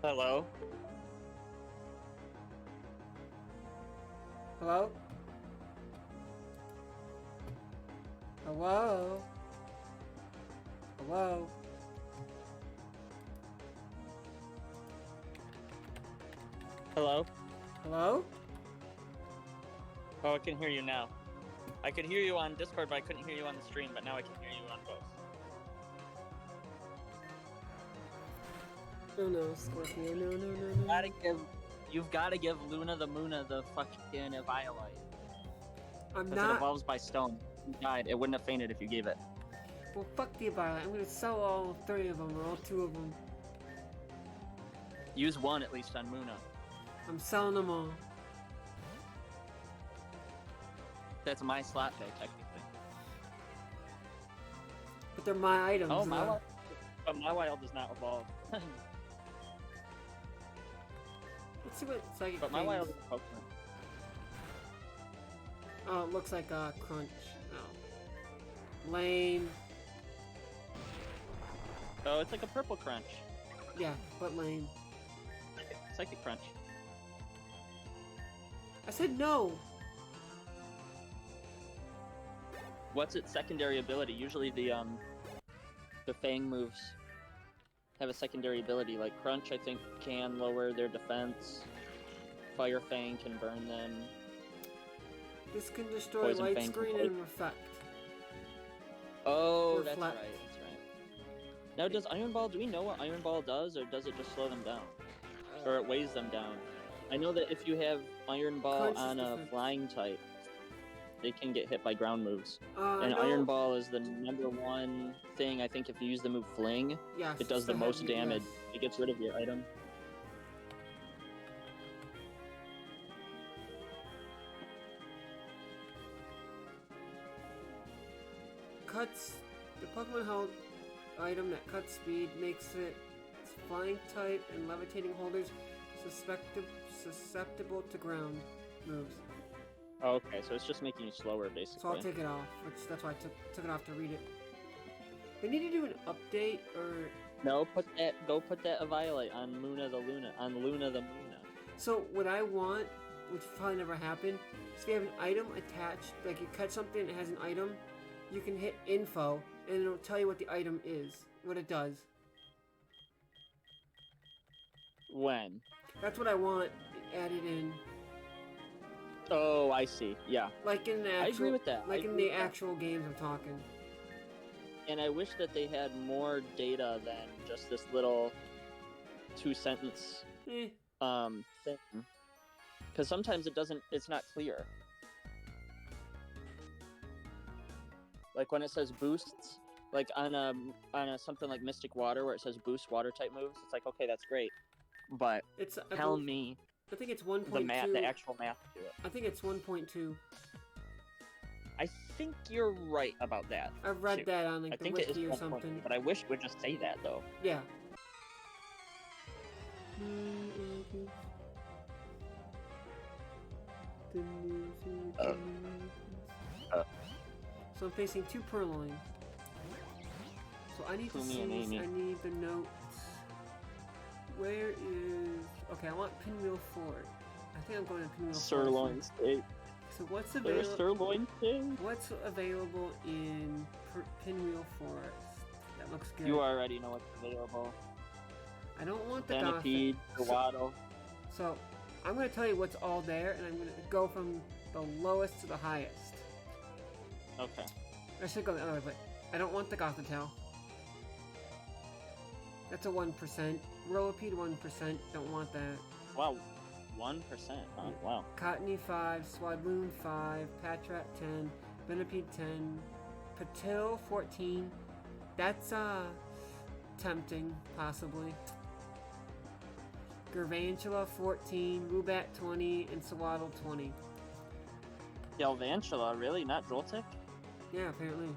Hello? Hello? Hello? Hello? Hello? Hello? Oh, I can hear you now. I could hear you on Discord, but I couldn't hear you on the stream, but now I can hear you on both. Oh no, Scorpio, no. You've gotta give Luna the Moona the fucking Eviolite. I'm Because it not. evolves by stone. You died. It wouldn't have fainted if you gave it. Well, fuck the Violet. I'm gonna sell all 3 of them, or all 2 of them. Use one at least on Moona. I'm selling them all. That's my slot day, technically. But they're my items. Oh, but my wild does not evolve. Let's see what psychic. But my things- wild is a Pokemon. Oh, it looks like a crunch. Oh. Lame. Oh, it's like a purple crunch. Yeah, but lame. Psychic crunch. I said no! What's its secondary ability? Usually the Fang moves have a secondary ability. Like Crunch, I think, can lower their defense. Fire Fang can burn them. This can destroy Poison light Fang screen can and reflect. Oh, that's Reflect. right, that's right. Now, does Iron Ball, do we know what Iron Ball does, or does it just slow them down? Or it weighs them down? I know that if you have Iron Ball Crunch is on a different. flying type, they can get hit by ground moves. I And know- Iron Ball is the #1 thing, I think if you use the move Fling, Yes, it does it's the most heavy, damage. yes. It gets rid of your item. Cuts. The Pokemon held item that cuts speed makes it flying type and levitating holders susceptible to ground moves. Oh, okay, so it's just making you slower, basically. So I'll take it off, that's why I took it off to read it. They need to do an update or No, go put that Eviolite on Luna the Moona. so what I want, which probably never happened, is if you have an item attached, like you cut something and it has an item, you can hit info and it'll tell you what the item is, what it does. When? That's what I want added in. Oh, I see. Yeah. Like in the actual, I agree with that. Like I in agree the with that. actual games I'm talking. And I wish that they had more data than just this little 2-sentence Eh. thing. Because sometimes it's not clear. Like when it says boosts, like on a something like Mystic Water where it says boost water type moves, it's like, okay, that's great. But It's tell me I think it's 1.2. the actual math to it. I think it's 1.2. I think you're right about that. I've read too. that on like I the think it is wiki or 1.2, something. but I wish it would just say that though. Yeah. So I'm facing 2 Purloin. So I need to Kumi see. and Amy. I need the notes. Where is? Okay, I want Pinwheel Fort. I think I'm going to Pinwheel Fort. Sirloin steak. So what's There's available? sirloin steak. What's available in Pinwheel Forest? That looks good. You already know what's available. I don't want the Gothic. Centipede, Waddle. So, I'm going to tell you what's all there, and I'm going to go from the lowest to the highest. Okay. I should go the other way, but I don't want the Gothitelle. That's a 1%. Whirlipede 1%. Don't want that. Wow. 1%, huh? Wow. Cottony 5, Swadloon 5, Patrat 10, Venipede 10, Patil 14. That's tempting, possibly. Garvantula 14, Rubat 20, and Swaddle 20. Galvantula, really? Not Joltik? Yeah, apparently.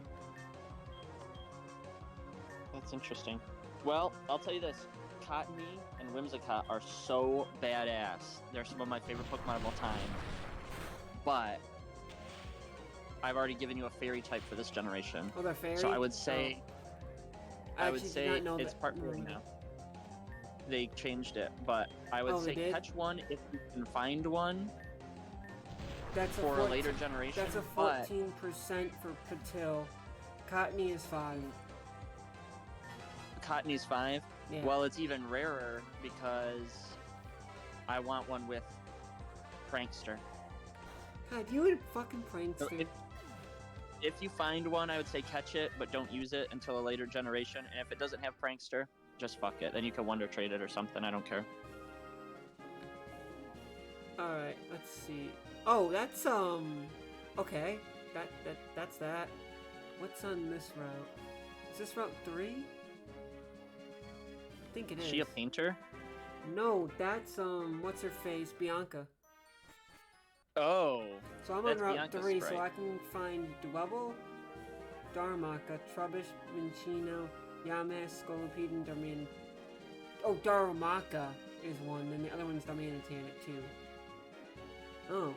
That's interesting. Well, I'll tell you this. Cottony and Whimsicott are so badass. They're some of my favorite Pokemon of all time. But I've already given you a fairy type for this generation. Oh, they're fairy? So I would say Oh. I would actually did say not know it's that. part fairy now. they changed it, but I would Oh, they say did? catch one if you can find one That's a for a 14 later generation. That's a but 14% for Patil. Cottony is 5. Cottony's 5. Yeah. Well, it's even rarer because I want one with Prankster. God, you would fucking prankster. So if you find one, I would say catch it, but don't use it until a later generation. And if it doesn't have Prankster, just fuck it. Then you can Wonder Trade it or something. I don't care. Alright, let's see. Oh, that's okay. That's that. What's on this route? Is this route 3? I think it Is is. she a painter? No, that's what's her face? Bianca. Oh. So I'm That's on Route Bianca's 3, so sprite. I can find Dwebble, Darumaka, Trubbish, Minccino, Yamas, Scolopedon, Darman. Oh, Darumaka is one, and the other one's Darmanitan too. Oh.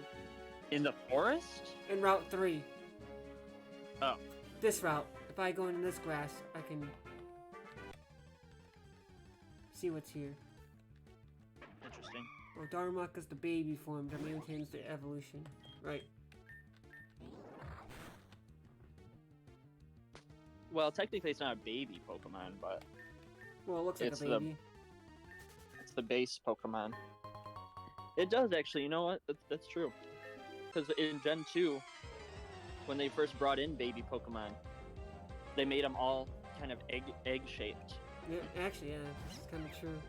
In the forest? And Route 3. Oh. This route. If I go into this grass, I can see what's here. Interesting. Oh, Darumaka's the baby form, Darmanitan's the evolution. Right. Well, technically it's not a baby Pokemon, but Well, it looks like It's a the- baby. it's the base Pokemon. It does actually, you know what? That's true. Because in Gen 2, when they first brought in baby Pokemon, they made them all kind of egg shaped. Yeah, actually, yeah, this is kind of true.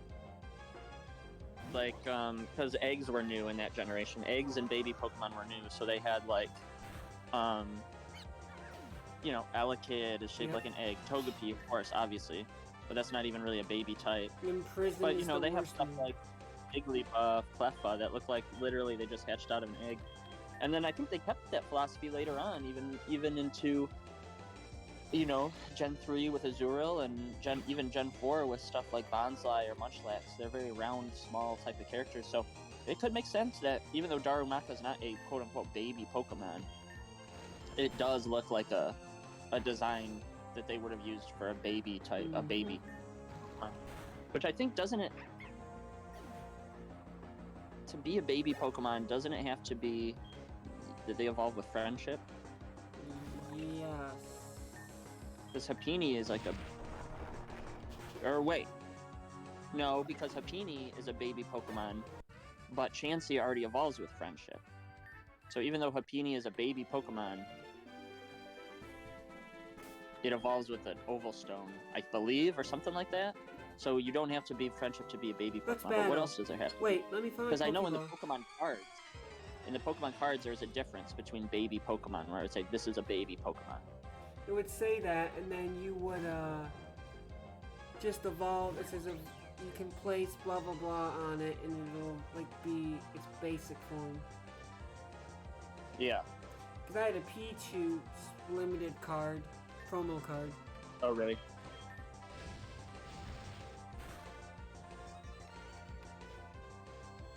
Like, because eggs were new in that generation. Eggs and baby Pokemon were new, so they had like, Elekid is shaped Yep. like an egg. Togepi, of course, obviously, but that's not even really a baby type. Imprison But is the they have worst stuff one. like Jigglypuff, Cleffa that look like literally they just hatched out of an egg. And then I think they kept that philosophy later on, even into Gen 3 with Azurill and Gen 4 with stuff like Bonsly or Munchlax. They're very round, small type of characters. So it could make sense that even though Darumaka is not a quote unquote baby Pokemon, it does look like a design that they would have used for a baby type, a baby. Which I think doesn't it to be a baby Pokemon, doesn't it have to be that they evolve with friendship? Yes. Because Happiny is like no, because Happiny is a baby Pokemon, but Chansey already evolves with friendship. So even though Happiny is a baby Pokemon, it evolves with an Oval Stone, I believe, or something like that. So you don't have to be friendship to be a baby Let's Pokemon. But battle. what else does it have? Wait, let me find my Because I know in the Pokeball. Pokemon cards, there's a difference between baby Pokemon, where I would say this is a baby Pokemon. It would say that, and then you would just evolve. It says you can place blah blah blah on it, and it'll like be its basic form. Yeah. Cause I had a Pichu limited card, promo card. Oh, really?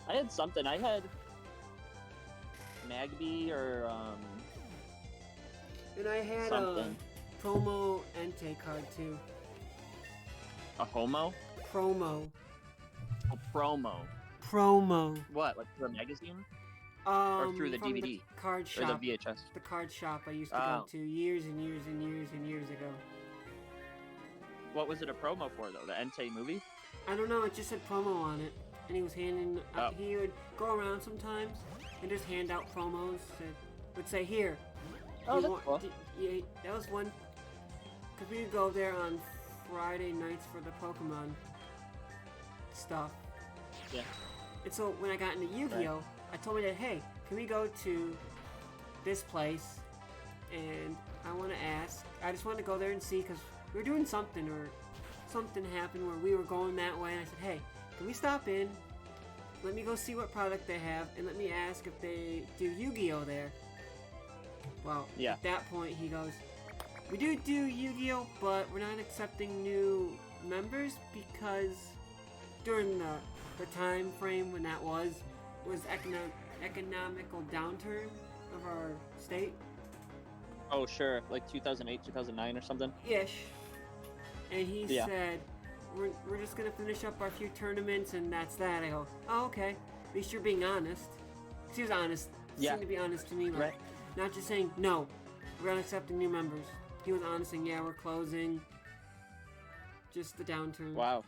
I had something. I had Magby or And I had something. a promo Entei card too. A Homo? Promo. A promo. Promo. What? Like through a magazine? through the from DVD? The card Or shop. the VHS? The card shop I used to Oh. go to years and years and years and years ago. What was it a promo for, though? The Entei movie? I don't know, it just said promo on it. And he was handing Oh. he would go around sometimes and just hand out promos that would say, here. Oh, you that's want- cool. yeah, that was one. Because we would go there on Friday nights for the Pokemon stuff. Yeah. And so when I got into Yu-Gi-Oh, I told my dad, hey, can we go to this place? And I want to ask. I just wanted to go there and see because we were doing something or something happened where we were going that way. And I said, hey, can we stop in? Let me go see what product they have and let me ask if they do Yu-Gi-Oh there. Well, Yeah. at that point he goes, we do Yu-Gi-Oh, but we're not accepting new members because during the time frame when that was economical downturn of our state. Oh, sure. Like 2008, 2009 or something? Ish. And he Yeah. said, we're just gonna finish up our few tournaments and that's that. I go, oh, okay. At least you're being honest. 'Cause he was honest. Yeah. Seemed to be honest to me, like, Right. not just saying, no, we're not accepting new members. He was honest saying, yeah, we're closing. Just the downturn. Wow.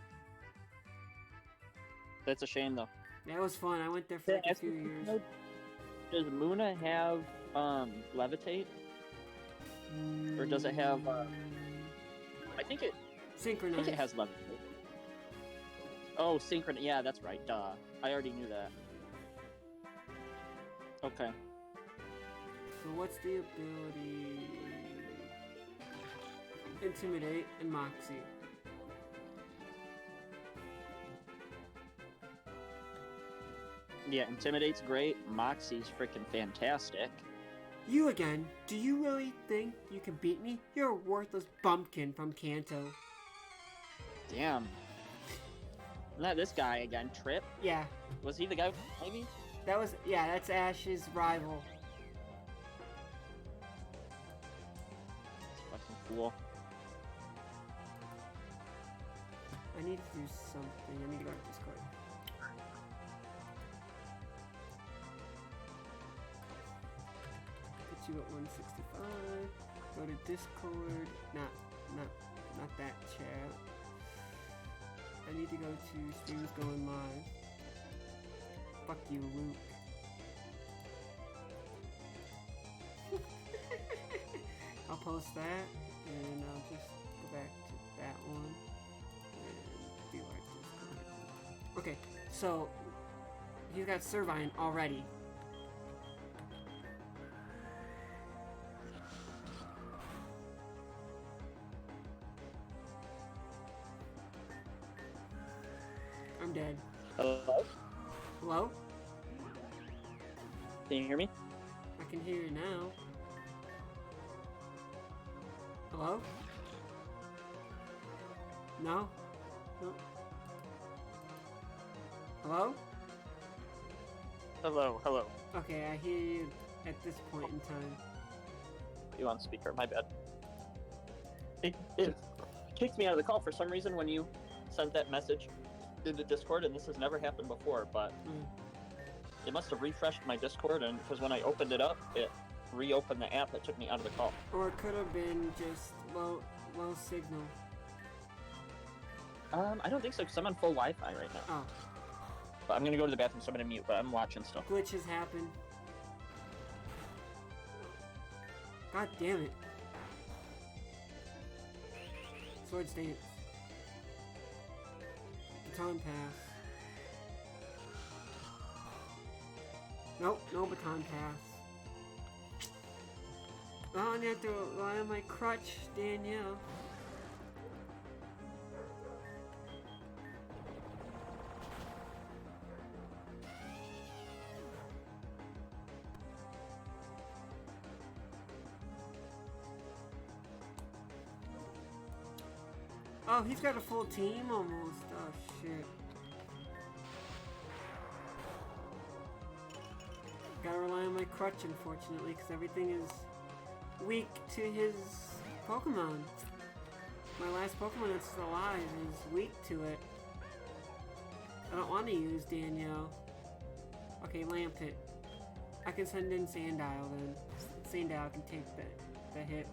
That's a shame, though. That was fun. I went there for like a few years. Does Muna have levitate? Or does it have? I think it Synchronized. has levitate. Oh, synchron. Yeah, that's right. Duh. I already knew that. Okay. So what's the ability? Intimidate and Moxie. Yeah, intimidate's great. Moxie's freaking fantastic. You again? Do you really think you can beat me? You're a worthless bumpkin from Kanto. Damn. Not this guy again. Trip. Yeah, Was he the guy? Maybe. that's Ash's rival. That's fucking cool. I need to do something. I need to go to Discord. Put you at 165. Go to Discord. Not that chat. I need to go to streams going live. Fuck you, Luke. I'll post that, and I'll just go back to that one. And be like Discord. Okay, so he's got Servine already. I'm dead. Hello. Hello? Can you hear me? I can hear you now. Hello? No? No? Hello? Hello. Hello. Okay, I hear you at this point in time. You on speaker? My bad. It kicked me out of the call for some reason when you sent that message into Discord, and this has never happened before, but it must have refreshed my Discord, and because when I opened it up, it reopened the app that took me out of the call. Or it could have been just low signal. I don't think so, because I'm on full Wi-Fi right now. Oh, But I'm gonna go to the bathroom, so I'm gonna mute, but I'm watching still. glitches happen. God damn it. Swords Dance. Baton Pass. Nope, no Baton Pass. Oh, I have to rely on my crutch, Danielle. Oh, he's got a full team almost. Oh, shit. Gotta rely on my crutch, unfortunately, because everything is weak to his Pokemon. My last Pokemon that's still alive is weak to it. I don't want to use Danielle. Okay, Lampit. I can send in Sandile then. Sandile can take the hit.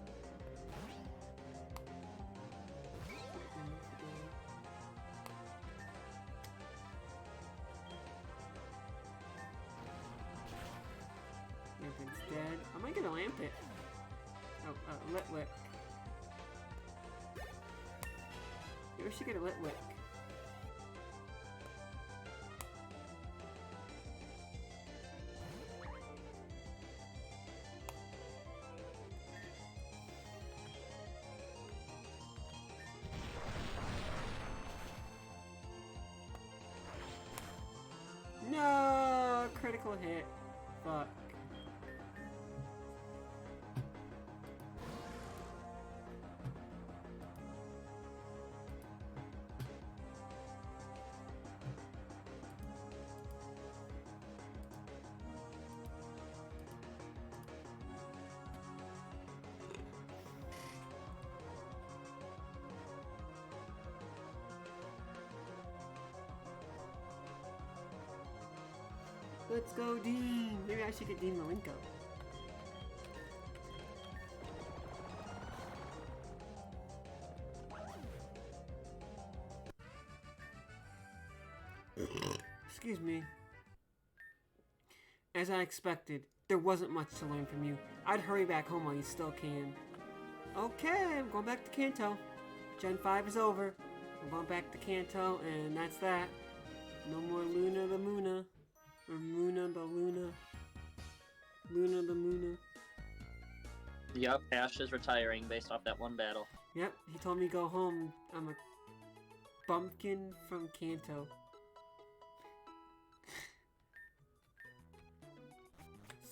Lampit's dead. I might get a Lampit. Oh, Litwick. Maybe we should get a Litwick. No! Critical hit. Fuck. Let's go, Dean. Maybe I should get Dean Malenko. Excuse me. As I expected, there wasn't much to learn from you. I'd hurry back home while you still can. Okay, I'm going back to Kanto. Gen 5 is over. I'm going back to Kanto, and that's that. No more Luna the Moona. Or Moona the Luna. Luna the Moona. Yep, Ash is retiring based off that one battle. Yep, he told me to go home. I'm a bumpkin from Kanto.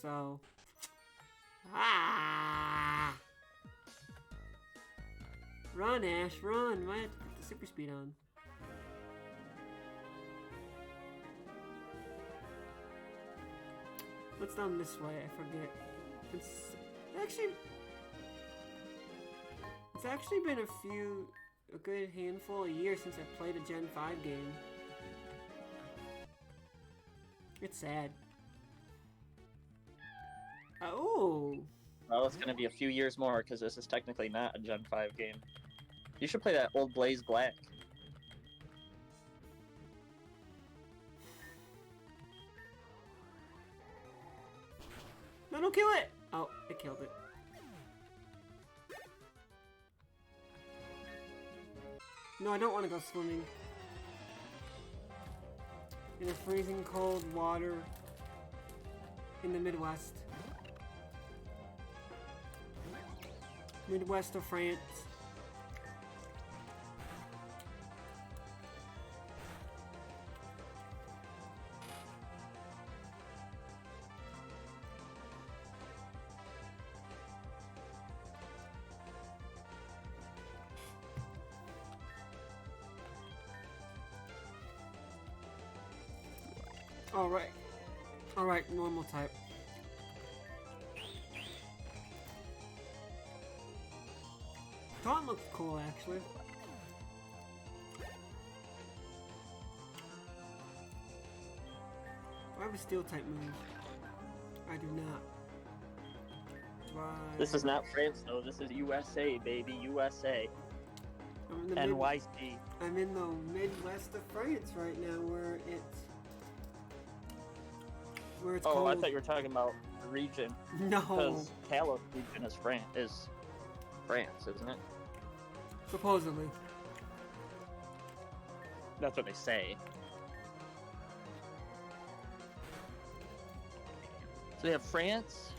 So... Ah! Run, Ash, run! Might have to put the super speed on. What's down this way? I forget. It's actually been a good handful of years since I played a Gen 5 game. It's sad. Oh! Well, it's gonna be a few years more because this is technically not a Gen 5 game. You should play that old Blaze Black. No, don't kill it! Oh, it killed it. No, I don't want to go swimming. In a freezing cold water in the Midwest. Midwest of France. Alright, normal type. Taunt looks cool, actually. I have a steel type move. I do not. This is not France, though. This is USA, baby. USA. NYC. I'm in the Midwest of France right now, where it's oh, cold. I thought you were talking about the region. No. Because Kalos region is France, isn't it? Supposedly. That's what they say. So we have France,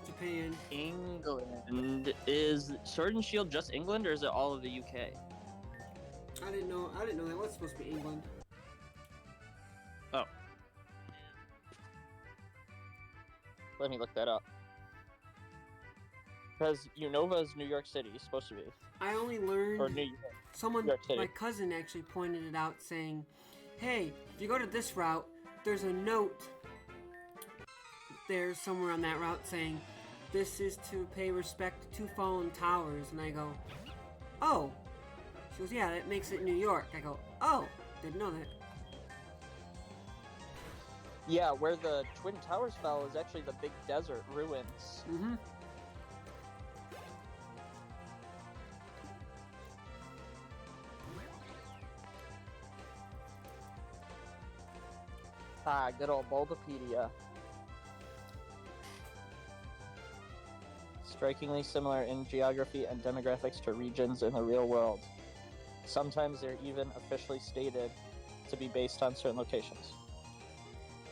Japan. England. Is Sword and Shield just England, or is it all of the UK? I didn't know that was supposed to be England. Oh. Let me look that up. Because Unova is New York City, supposed to be. I only learned... Or New York. Someone, New York City. my cousin actually pointed it out, saying, hey, if you go to this route, there's a note there somewhere on that route saying, this is to pay respect to fallen towers. And I go, oh. She goes, yeah, that makes it New York. I go, oh, didn't know that. Yeah, where the Twin Towers fell is actually the big desert ruins. Mm-hmm. Ah, good old Bulbapedia. Strikingly similar in geography and demographics to regions in the real world. Sometimes they're even officially stated to be based on certain locations.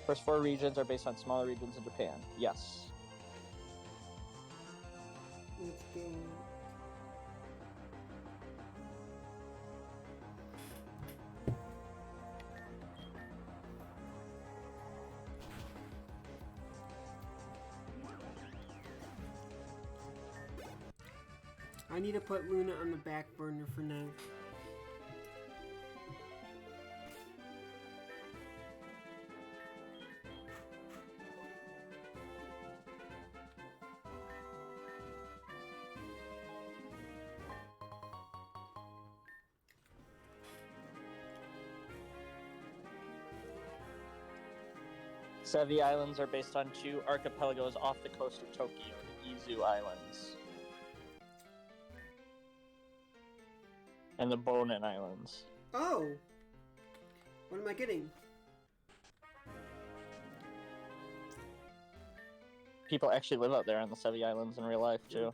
First 4 regions are based on smaller regions in Japan. Yes. Let's go. I need to put Luna on the back burner for now. Sevi Islands are based on 2 archipelagos off the coast of Tokyo, the Izu Islands. And the Bonin Islands. Oh! What am I getting? People actually live out there on the Sevi Islands in real life, too.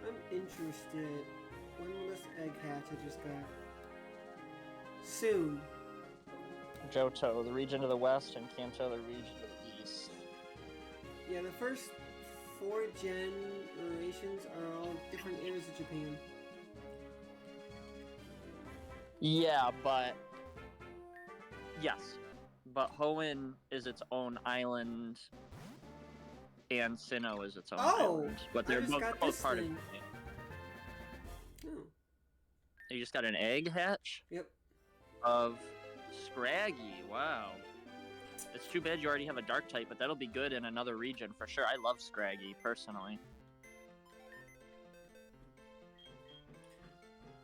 I'm interested. When will this egg hatch I just got? Soon. Johto, the region to the west, and Kanto, the region to the east. Yeah, the first 4 generations are all different areas of Japan. Yeah, but... Yes. But Hoenn is its own island, and Sinnoh is its own island. But they're both part of it. Oh. You just got an egg hatch? Yep. Of Scraggy, wow. It's too bad you already have a dark type, but that'll be good in another region for sure. I love Scraggy, personally.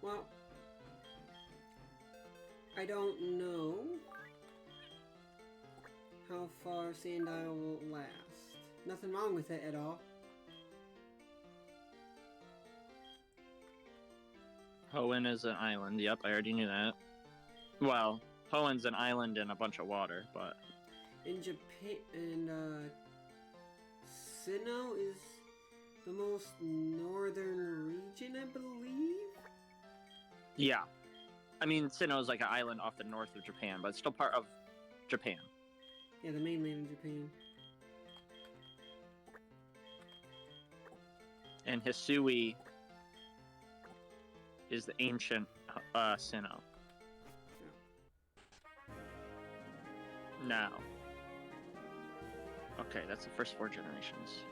Well, I don't know how far Sandile will last. Nothing wrong with it at all. Hoenn is an island, yep, I already knew that. Well, Hoenn's an island in a bunch of water, but... In Japan, and Sinnoh is the most northern region, I believe? Yeah. I mean, Sinnoh is like an island off the north of Japan, but it's still part of Japan. Yeah, the mainland of Japan. And Hisui is the ancient Sinnoh. Now. Okay, that's the first 4 generations.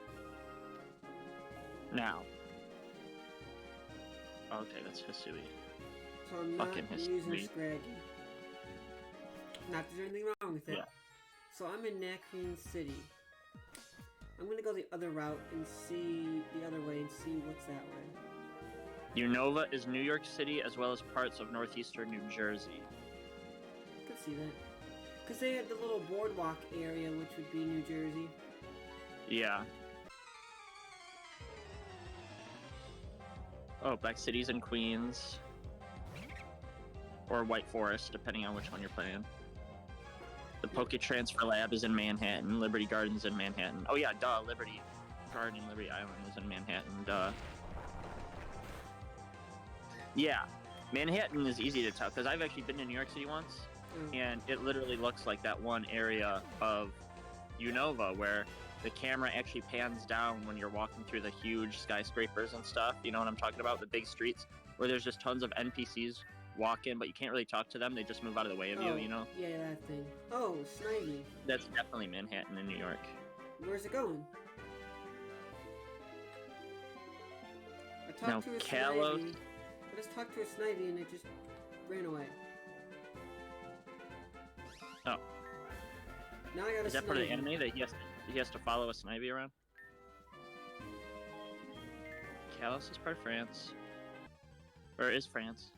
Now. Okay, that's Hisui. So I'm Fucking not Hisui. using Scraggy. Not that there's anything wrong with it. Yeah. So I'm in Nacrene City. I'm gonna go the other route and see the other way and see what's that way. Unova is New York City as well as parts of northeastern New Jersey. I could see that. Because they had the little boardwalk area, which would be New Jersey. Yeah. Oh, Black City's in Queens. Or White Forest, depending on which one you're playing. The Poke Transfer Lab is in Manhattan. Liberty Garden's in Manhattan. Oh yeah, duh. Liberty Garden and Liberty Island is in Manhattan. Duh. Yeah, Manhattan is easy to tell because I've actually been to New York City once, and it literally looks like that one area of Unova where the camera actually pans down when you're walking through the huge skyscrapers and stuff. You know what I'm talking about? The big streets where there's just tons of NPCs walking, but you can't really talk to them. They just move out of the way of you, you know? Yeah, that thing. Oh, Snivy. That's definitely Manhattan in New York. Where's it going? I talked Now, to a Kalos. Snivy. I just talked to a Snivy and it just ran away. Oh. Now I got Is that part of the anime that he has to follow a Snivy around? Kalos is part of France. Or is France.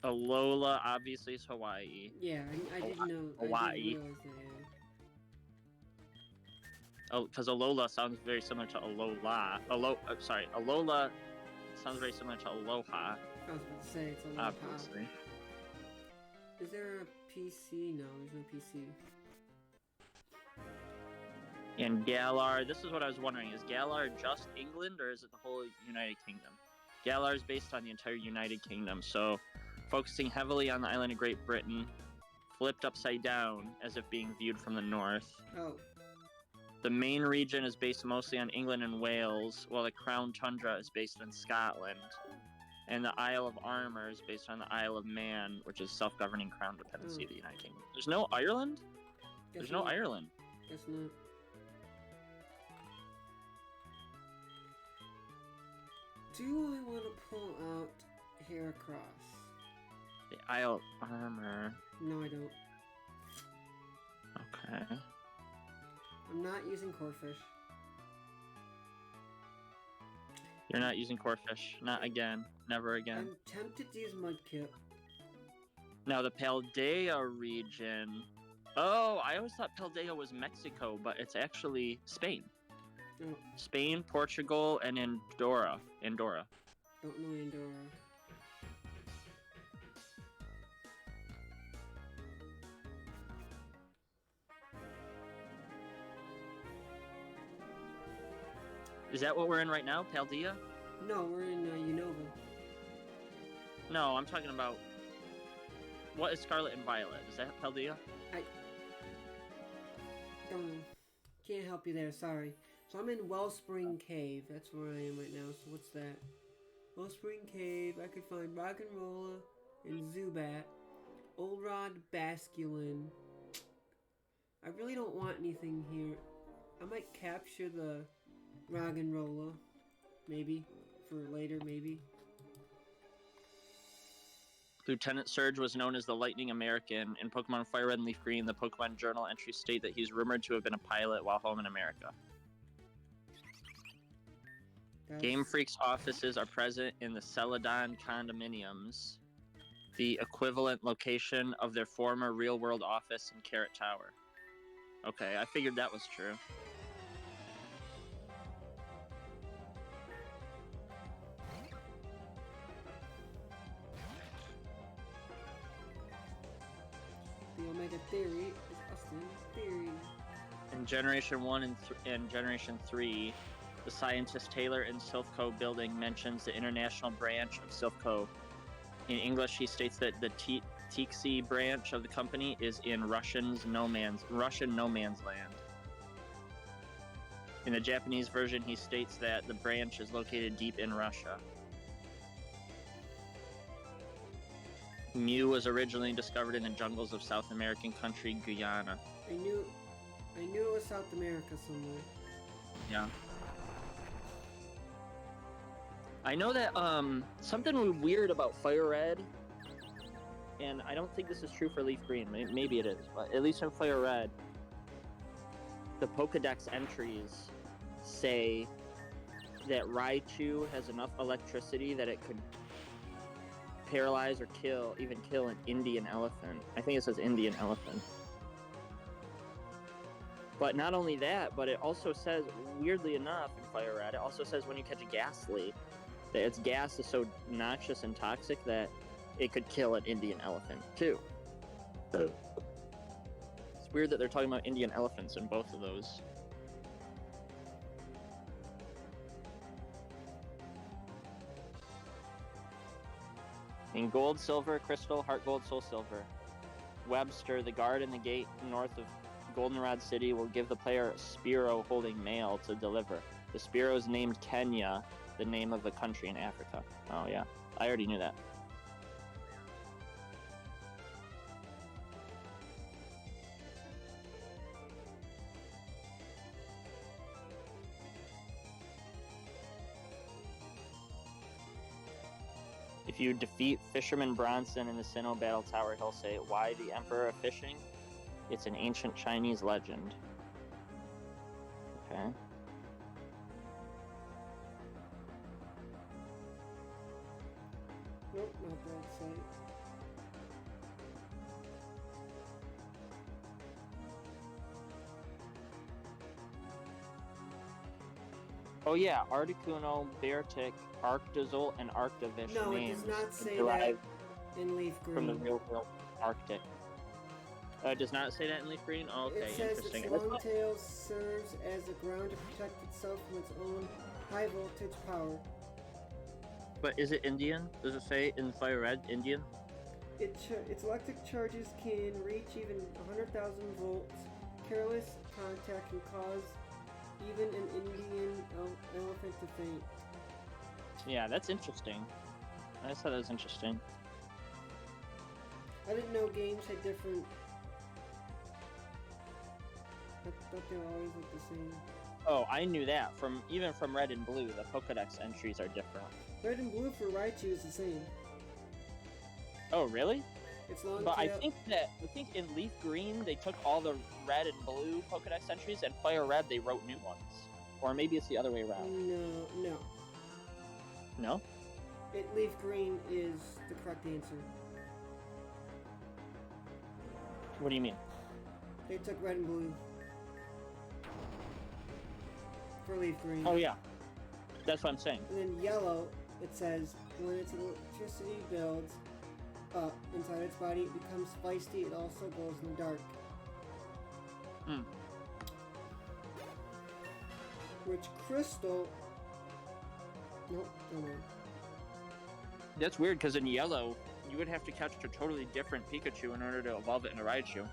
Alola obviously is Hawaii. Yeah, I didn't know. Hawaii. I didn't realize that, yeah. Oh, because Alola sounds very similar to Alola. Alola sounds very similar to Aloha. I was about to say it's Aloha. Obviously. Is there a PC? No, there's no PC. And Galar, this is what I was wondering, is Galar just England or is it the whole United Kingdom? Galar is based on the entire United Kingdom, so focusing heavily on the island of Great Britain, flipped upside down as if being viewed from the north. Oh. The main region is based mostly on England and Wales, while the Crown Tundra is based in Scotland. And the Isle of Armor is based on the Isle of Man, which is self-governing crown dependency of the United Kingdom. There's no Ireland? There's no Ireland. Guess not. Do I want to pull out Heracross? The Isle of Armor. No, I don't. Okay. I'm not using Corphish. You're not using Corphish. Not again. Never again. I'm tempted to use Mudkip. Now, the Paldea region Oh, I always thought Paldea was Mexico, but it's actually Spain. Oh, Spain, Portugal, and Andorra. Andorra. don't know Andorra. Is that what we're in right now, Paldea? No, we're in Unova. No, I'm talking about. What is Scarlet and Violet? Is that Paldea? Don't know. Can't help you there, sorry. So I'm in Wellspring Cave. That's where I am right now. So what's that? Wellspring Cave. I could find Rock'n'Rolla and Zubat. Old Rod Basculin. I really don't want anything here. I might capture the Rock'n'Rolla. Maybe. For later, maybe. Lieutenant Surge was known as the Lightning American. In Pokemon Fire Red and Leaf Green, the Pokemon Journal entries state that he's rumored to have been a pilot while home in America. Game Freak's offices are present in the Celadon condominiums, the equivalent location of their former real-world office in Carrot Tower. Okay, I figured that was true. The Omega Theory is Austin's theory. In Generation 1 and Generation 3, the scientist Taylor in Silphco building mentions the international branch of Silphco. In English, he states that the Tixi branch of the company is in Russian no man's land. In the Japanese version, he states that the branch is located deep in Russia. Mew was originally discovered in the jungles of South American country Guyana. I knew it was South America somewhere. Yeah. I know that something weird about Fire Red, and I don't think this is true for Leaf Green. Maybe it is, but at least in Fire Red, the Pokedex entries say that Raichu has enough electricity that it could paralyze or kill an Indian elephant. I think it says Indian elephant. But not only that, but it also says, weirdly enough, in Fire Red, it also says when you catch a Ghastly, that its gas is so noxious and toxic that it could kill an Indian elephant, too. It's weird that they're talking about Indian elephants in both of those. In Gold, Silver, Crystal, Heart Gold, Soul Silver, Webster, the guard in the gate north of Goldenrod City, will give the player a Spearow holding mail to deliver. The Spearow is named Kenya, the name of a country in Africa. Oh yeah, I already knew that. If you defeat Fisherman Bronson in the Sinnoh Battle Tower, he'll say, "Why the Emperor of Fishing? It's an ancient Chinese legend." Okay. Nope, not that site. Oh yeah, Articuno, Beartic, Arctozolt, and Arctovish No, it names does not say that derived in Leaf Green. from the real world Arctic. It does not say that in Leaf Green? Oh, okay, It says interesting. its long tail serves as a ground to protect itself from its own high voltage power. But is it Indian? Does it say in Fire Red, Indian? Its electric charges can reach even 100,000 volts. Careless contact can cause even an Indian elephant to faint. Yeah, that's interesting. I just thought that was interesting. I didn't know games had different... I thought they were always like the same. Oh, I knew that. Even from Red and Blue, the Pokedex entries are different. Red and blue for Raichu is the same. Oh, really? It's long But I tail. think in Leaf Green they took all the Red and Blue Pokedex entries, and Fire Red they wrote new ones. Or maybe it's the other way around. No. No? Leaf Green is the correct answer. What do you mean? They took red and blue for leaf green. Oh yeah, that's what I'm saying. And then yellow, it says when its electricity builds up inside its body, it becomes feisty. It also glows in the dark. Hmm. Which crystal? Nope, don't know. That's weird because in yellow, you would have to catch a totally different Pikachu in order to evolve it into Raichu.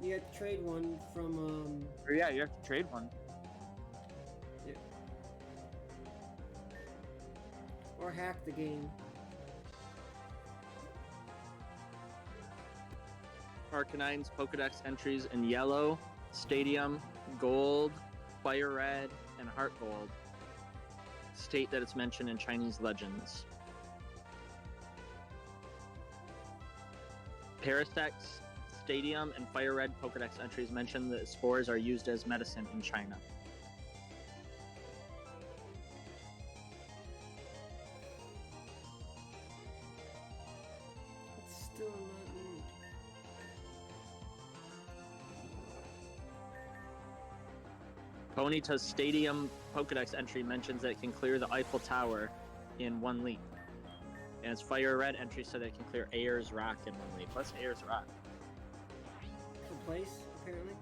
You have to trade one from Or yeah, you have to trade one. or hack the game. Arcanine's Pokedex entries in yellow, Stadium, Gold, Fire Red, and Heart Gold state that it's mentioned in Chinese legends. Parasec's Stadium and Fire Red Pokedex entries mention that spores are used as medicine in China. It's still not neat. Ponyta's Stadium Pokedex entry mentions that it can clear the Eiffel Tower in one leap. And its Fire Red entry said that it can clear Ayers Rock in one leap. What's Ayers Rock? The place, apparently.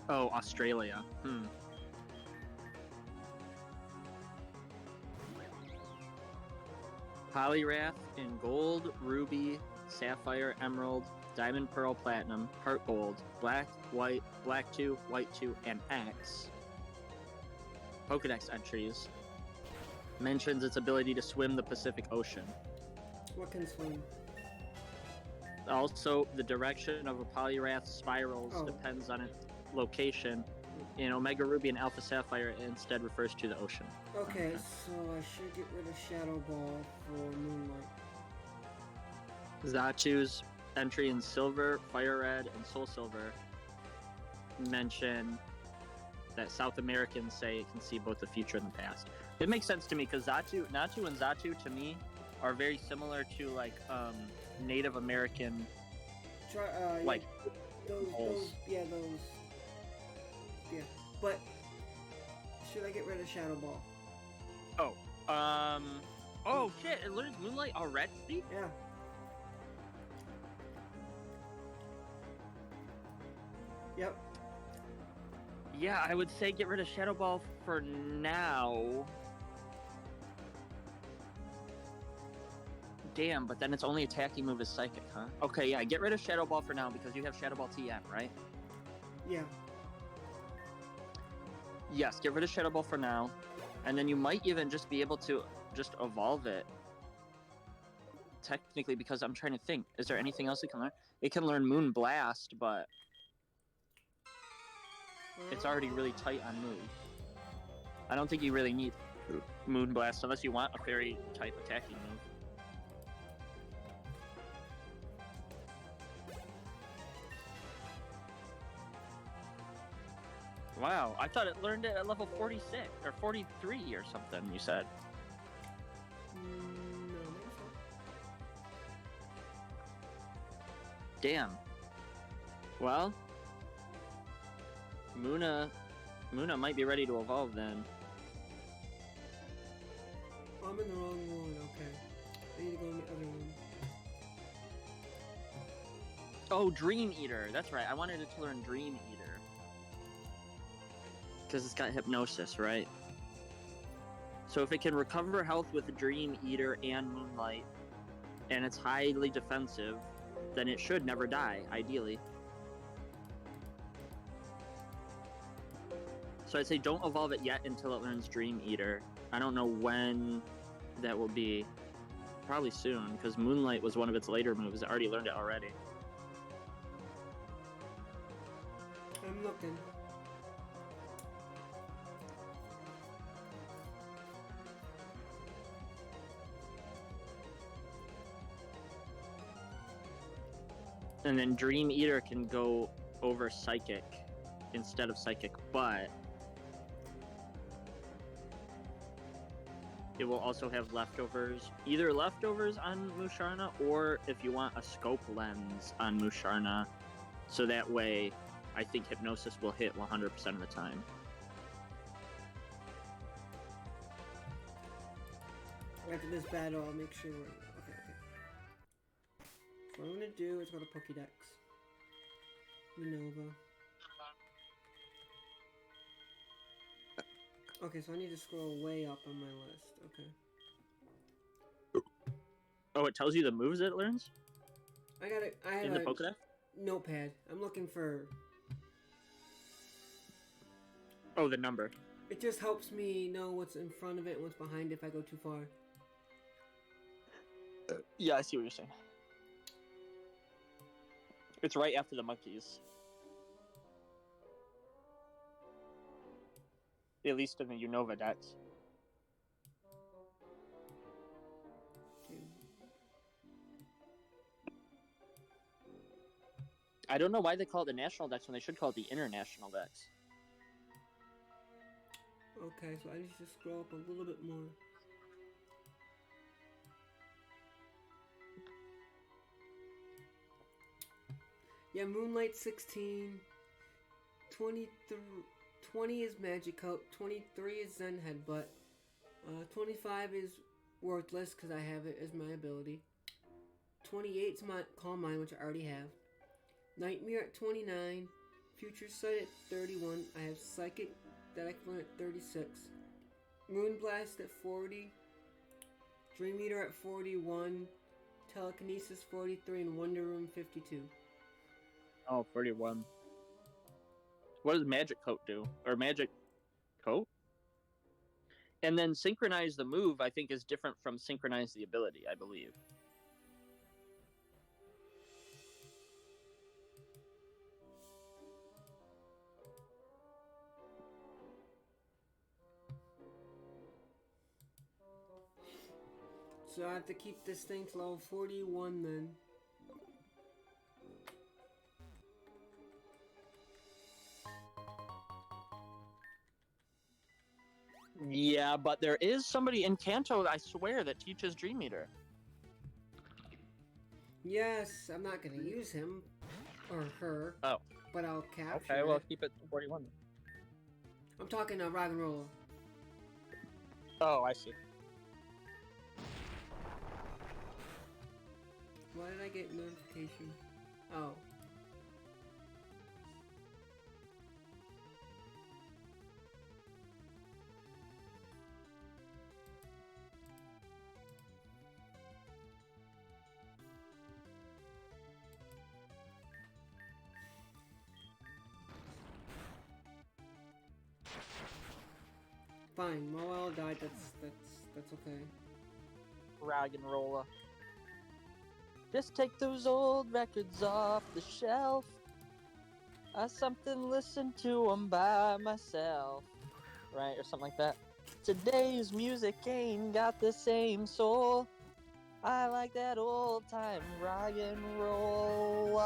Oh, Australia. Poliwrath in Gold, Ruby, Sapphire, Emerald, Diamond, Pearl, Platinum, Heart Gold, Black, White, Black 2, White 2, and X. Pokedex entries mentions its ability to swim the Pacific Ocean. What can swim? Also, the direction of a Poliwrath's spirals Oh. depends on its location. In Omega Ruby and Alpha Sapphire, it instead refers to the ocean. Okay, so I should get rid of Shadow Ball for Moonlight. Zatu's entry in Silver, Fire Red, and Soul Silver mention that South Americans say it can see both the future and the past. It makes sense to me because Natu and Zatu to me are very similar to like Native American Try, like those, yeah. But should I get rid of Shadow Ball? oh shit, it learns Moonlight already? Yeah. Yep. Yeah, I would say get rid of Shadow Ball for now. Damn, but then its only attacking move is Psychic, huh? Okay, yeah, get rid of Shadow Ball for now because you have Shadow Ball TM, right? Yeah. Yes, get rid of Shadow Ball for now. And then you might even just be able to just evolve it. Technically, because I'm trying to think. Is there anything else it can learn? It can learn Moon Blast, but it's already really tight on move. I don't think you really need Moon Blast unless you want a fairy type attacking move. Wow, I thought it learned it at level 46 or 43 or something, you said. No, maybe so. Damn. Well, Muna might be ready to evolve then. I'm in the wrong one, okay. I need to go in the other one. Oh, Dream Eater. That's right. I wanted it to learn Dream Eater. Because it's got Hypnosis, right? So if it can recover health with Dream Eater and Moonlight, and it's highly defensive, then it should never die, ideally. So I'd say don't evolve it yet until it learns Dream Eater. I don't know when that will be. Probably soon, because Moonlight was one of its later moves. It already learned it already. I'm looking. And then Dream Eater can go over Psychic instead of Psychic, but it will also have leftovers, either leftovers on Musharna, or if you want a scope lens on Musharna, So that way, I think Hypnosis will hit 100% of the time. After this battle, I'll make sure. Okay. So what I'm gonna do is go to Pokédex. Unova. Okay, so I need to scroll way up on my list. Okay. Oh, it tells you the moves it learns I have in the a Pokédex? notepad. I'm looking for. Oh, the number. It just helps me know what's in front of it and what's behind it if I go too far. Yeah, I see what you're saying. It's right after the monkeys. At least in the Unova Dex. Okay. I don't know why they call it the National Dex when they should call it the International Dex. Okay, so I need to scroll up a little bit more. Yeah, Moonlight 16. 20 is Magikarp. 23 is Zen Headbutt. 25 is Worthless because I have it as my ability. 28 is my Calm Mind, which I already have. Nightmare at 29. Future Sight at 31. I have Psychic that I can learn at 36. Moonblast at 40. Dream Eater at 41. Telekinesis 43 and Wonder Room 52. Oh, 41. What does Magic Coat do? Or Magic Coat? And then Synchronize the move, I think, is different from Synchronize the ability, I believe. So I have to keep this thing to level 41 then. Yeah, but there is somebody in Kanto, I swear, that teaches Dream Eater. Yes, I'm not gonna use him or her. Oh. But I'll capture Okay, well, it. keep it 41. I'm talking Rock and Roll. Oh, I see. Why did I get notification? Oh. Fine, Moel died. That's okay. Rag and roller. Just take those old records off the shelf. I something listen to 'em by myself. Right, or something like that. Today's music ain't got the same soul. I like that old time rock and roll.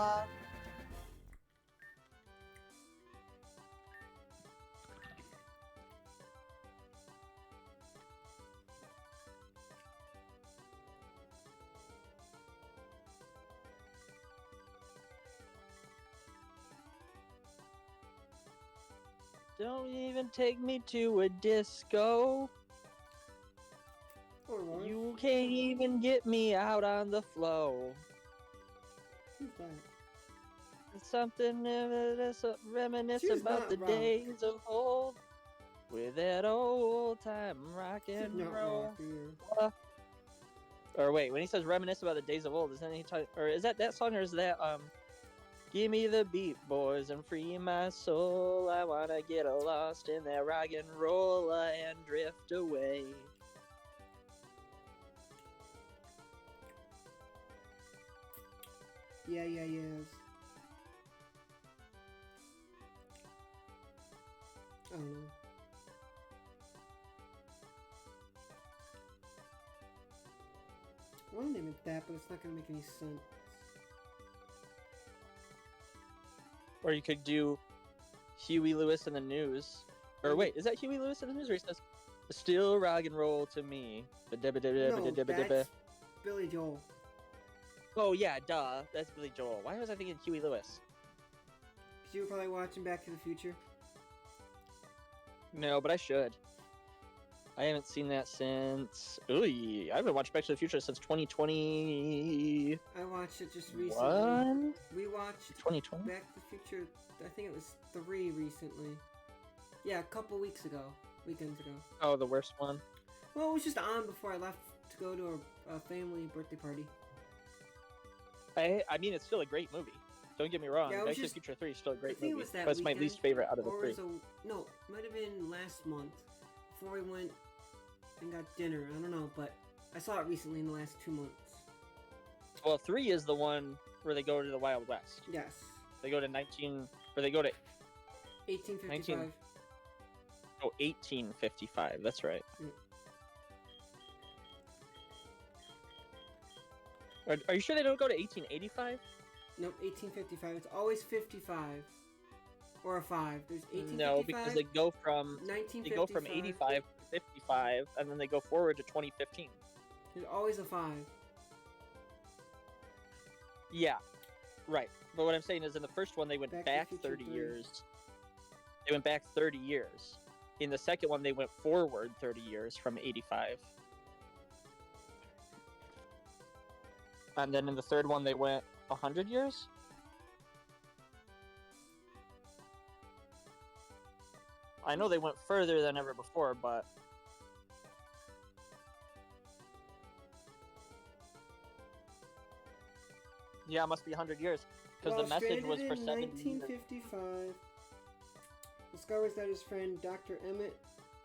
Don't even take me to a disco. Or what? You can't even get me out on the floor. Who's that? It's something reminisce She's about not the rock. days of old. With that old time rock She's and not roll. rock either. Or wait, when he says reminisce about the days of old, isn't he talking? Or is that song, or is that give me the beat, boys, and free my soul. I wanna get lost in that rock and roll and drift away. Yeah, yes. I don't know. I want to name it that, but it's not gonna make any sense. Or you could do Huey Lewis in the News. Or wait, is that Huey Lewis in the News where he says, still rock and roll to me? No, that's Billy Joel. Oh yeah, duh. That's Billy Joel. Why was I thinking Huey Lewis? you were probably watching Back to the Future. No, but I should. I haven't seen that since. Ooh, I haven't watched Back to the Future since 2020. I watched it just recently. We watched 2020? Back to the Future, I think it was 3 recently. Yeah, a couple weekends ago. Oh, the worst one. Well, it was just on before I left to go to a family birthday party. I mean, it's still a great movie. Don't get me wrong. Yeah, Back to the Future 3 is still a great movie. It was that but it's my least favorite out of the or 3. it might have been last month before we went and got dinner. I don't know, but I saw it recently in the last 2 months. Well, 3 is the one where they go to the Wild West. Yes. They go to 1855. 1855. That's right. Are you sure they don't go to 1885? Nope, 1855. It's always 55 or a 5. There's 1855. No, because they go from 85 to 55, and then they go forward to 2015. There's always a 5. Yeah, right. But what I'm saying is, in the first one, they went back 30 3. years. They went back 30 years. In the second one, they went forward 30 years from 85. And then in the third one, they went 100 years? I know they went further than ever before, but... Yeah, it must be 100 years. Because the message was for 70 in 1955, discovers that his friend Dr. Emmett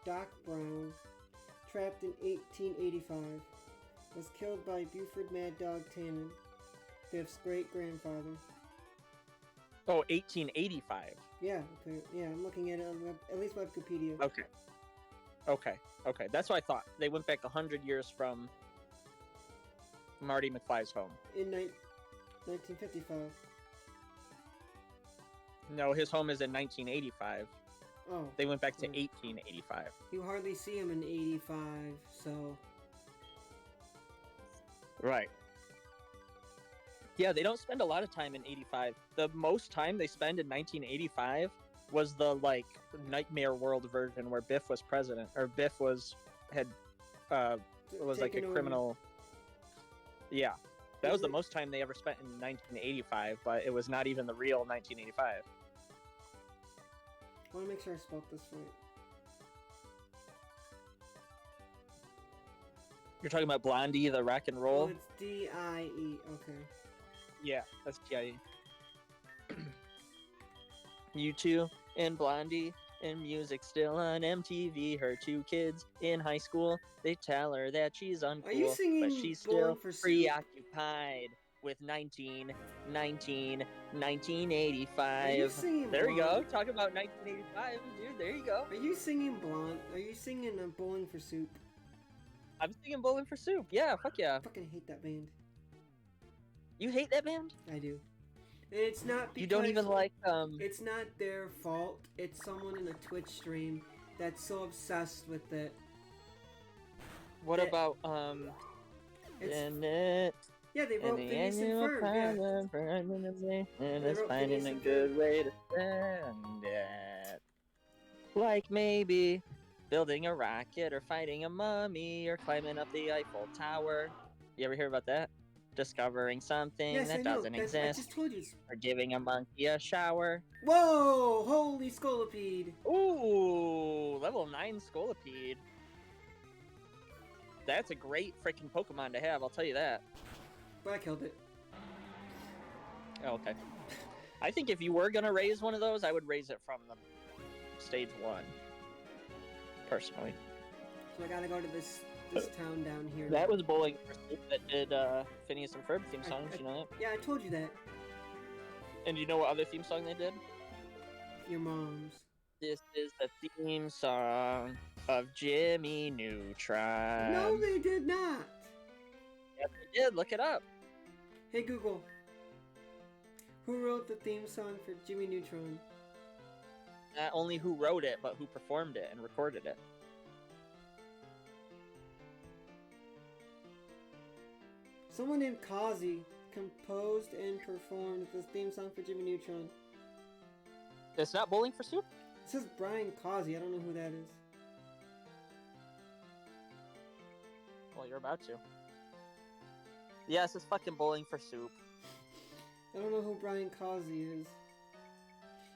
Doc Brown, trapped in 1885, was killed by Buford Mad Dog Tannen, Biff's great-grandfather. Oh, 1885. Yeah, okay. Yeah, I'm looking at it on at least Wikipedia. Okay. That's what I thought. They went back 100 years from Marty McFly's home. In 1955. No, his home is in 1985. Oh. They went back to 1885. You hardly see him in 85, so... Right. Yeah, they don't spend a lot of time in 85. The most time they spend in 1985 was the, like, Nightmare World version where Biff was president. Or Biff was like a criminal... Yeah. That was the most time they ever spent in 1985, but it was not even the real 1985. I want to make sure I spelled this right. You're talking about Blondie, the rock and roll? Oh, it's D-I-E, okay. Yeah, that's T-I-E. U2 and Blondie and music still on MTV. Her 2 kids in high school, they tell her that she's uncool. Are you singing but she's Bowling still for Soup? preoccupied with 1985. Are you singing There you go. Blonde? Talk about 1985, dude. There you go. Are you singing Blonde? Are you singing Bowling for Soup? I'm singing Bowling for Soup. Yeah, fuck yeah. I fucking hate that band. You hate that band? I do. And it's not because... You don't even like, It's not their fault. It's someone in a Twitch stream that's so obsessed with it. What about, It's... Yeah, they wrote Phineas and Ferb, and it's finding a good way to spend it. Like maybe building a rocket or fighting a mummy or climbing up the Eiffel Tower. You ever hear about that? Discovering something that doesn't exist. I just told you. Or giving a monkey a shower. Whoa! Holy Scolipede! Ooh! Level 9 Scolipede. That's a great freaking Pokemon to have, I'll tell you that. But I killed it. Oh, okay. I think if you were gonna raise one of those, I would raise it from the stage 1. Personally. So I gotta go to this town down here. That was Bowling for Soup that did Phineas and Ferb theme songs, you know that? Yeah, I told you that. And you know what other theme song they did? Your mom's. This is the theme song of Jimmy Neutron. No, they did not. Yes, they did. Look it up. Hey Google. Who wrote the theme song for Jimmy Neutron? Not only who wrote it, but who performed it and recorded it. Someone named Kazi composed and performed the theme song for Jimmy Neutron. It's not Bowling for Soup? It says Brian Causey. I don't know who that is. Well, you're about to. Yes, it's fucking Bowling for Soup. I don't know who Brian Causey is.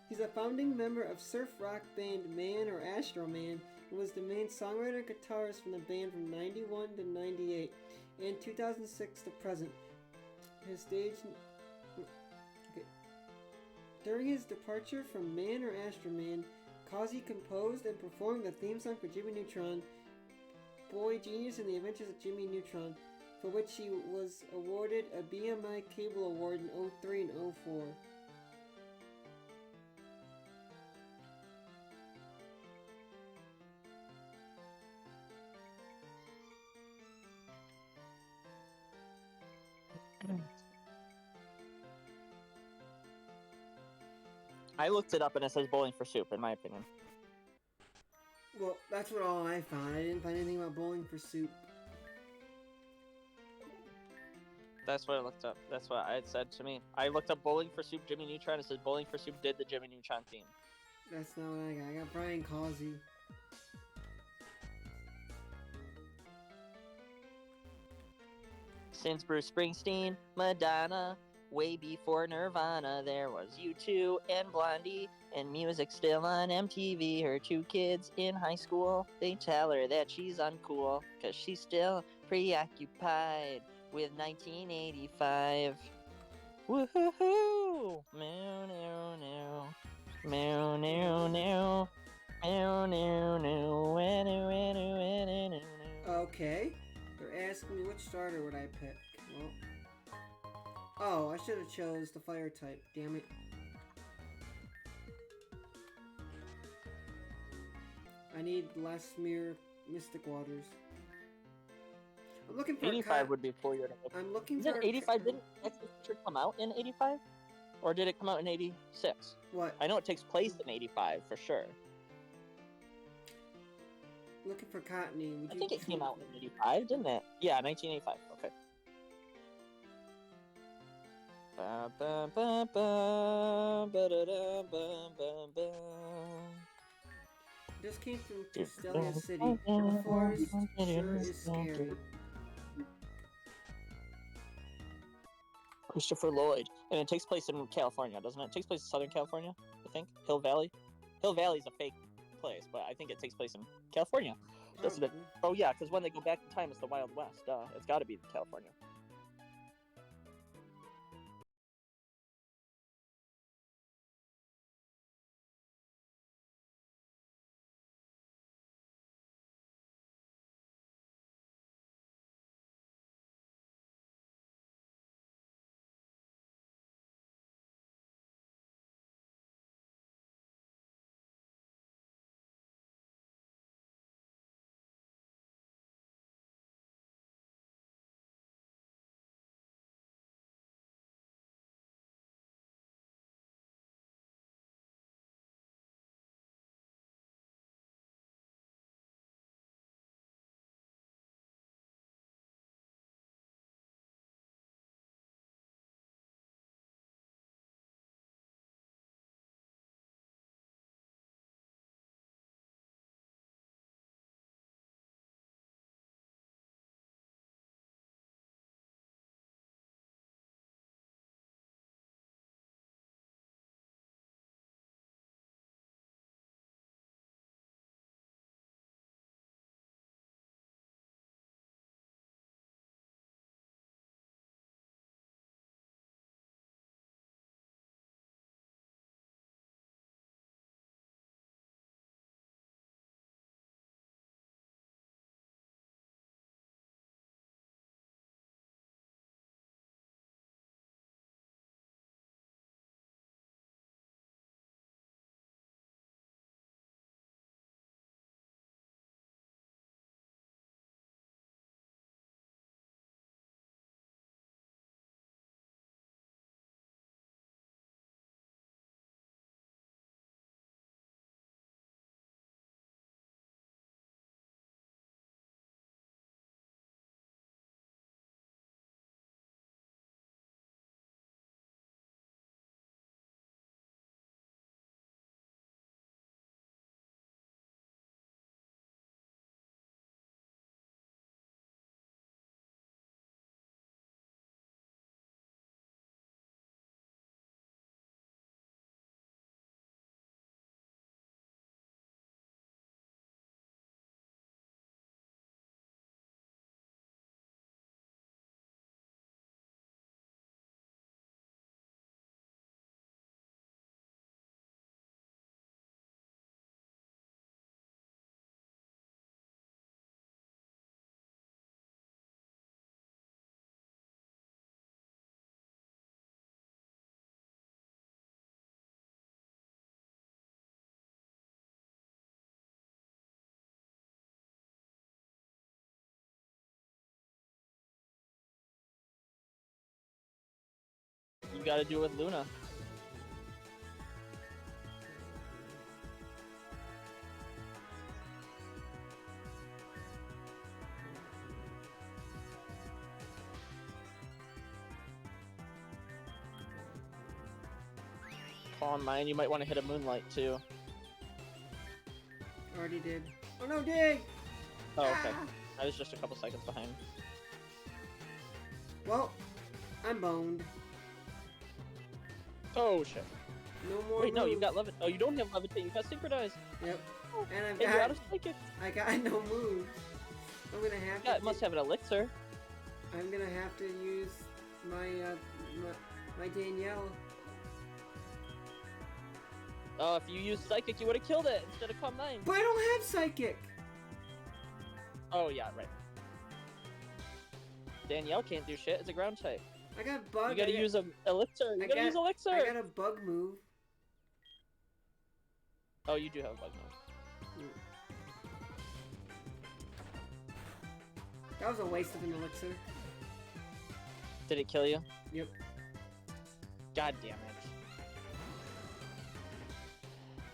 He's a founding member of surf rock band Man or Astro Man and was the main songwriter and guitarist from the band from 91 to 98 and 2006 to present. His stage... Okay. During his departure from Man or Astro Man, Causey composed and performed the theme song for Jimmy Neutron, Boy Genius and the Adventures of Jimmy Neutron, for which he was awarded a BMI Cable Award in 03 and 04. I looked it up and it says Bowling for Soup, in my opinion. Well, that's what all I found. I didn't find anything about Bowling for Soup. That's what I looked up. That's what it said to me. I looked up Bowling for Soup, Jimmy Neutron. It says Bowling for Soup did the Jimmy Neutron theme. That's not what I got. I got Brian Causey. Since Bruce Springsteen, Madonna, way before Nirvana, there was U2 and Blondie, and music still on MTV. Her two kids in high school, they tell her that she's uncool, cause she's still preoccupied with 1985. Woohoo! Meow, meow, meow. Meow, meow, meow. Meow, meow, meow. Meow, meow, meow, meow, meow. Okay. They're asking me which starter would I pick. Well, oh, I should have chose the fire type. Damn it. I need less mere Mystic Waters. I'm looking for 85 would be 4 years. I'm looking Did for 85 didn't X-Adventure come out in 85? Or did it come out in 86? What? I know it takes place in 85 for sure. Looking for Cottony. Would I you think it came out in 85, didn't it? Yeah, 1985. Okay. Ba, ba, ba, ba, ba, da, da, ba, ba, ba. Just came from Castelia City. The forest sure is scary. Christopher Lloyd. And it takes place in California, doesn't it? It takes place in Southern California, I think. Hill Valley. Hill Valley's a fake place, but I think it takes place in California. Doesn't it? Oh, yeah, because when they go back in time, it's the Wild West. It's got to be California. You gotta do it with Luna. Come on, mine. You might want to hit a Moonlight too. Already did. Oh no, dig! Oh, okay. Ah! I was just a couple seconds behind. Well, I'm boned. Oh shit. No more. Wait, no, moves. you've got levitate. Oh, you don't have levitate. You got synchronized. Yep. And I've Hey, you're out got. of psychic. I got no moves. I'm gonna have Yeah, to. it must have an elixir. I'm gonna have to use my my Danielle. Oh, if you used psychic, you would have killed it instead of Calm 9. But I don't have psychic. Oh yeah, right. Danielle can't do shit. It's a ground type. I got bug. You gotta use an elixir. You gotta use elixir. I got a bug move. Oh, you do have a bug move. That was a waste of an elixir. Did it kill you? Yep. God damn it.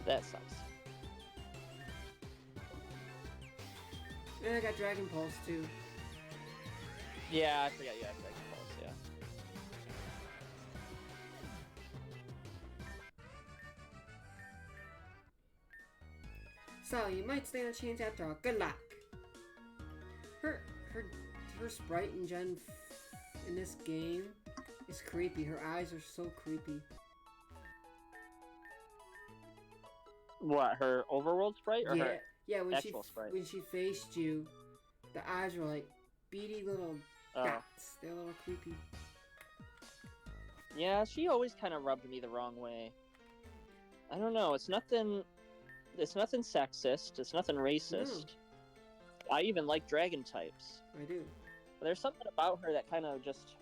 That sucks. And I got Dragon Pulse too. Yeah, I forgot you had Dragon Pulse, yeah. So you might stand a chance after all. Good luck. Her sprite in this game is creepy. Her eyes are so creepy. What, her overworld sprite or her yeah. actual sprite? When she faced you, the eyes were like beady little dots. They're a little creepy. Yeah, she always kind of rubbed me the wrong way. I don't know. It's nothing. It's nothing sexist. It's nothing racist. No. I even like dragon types. I do. But there's something about her that kind of just.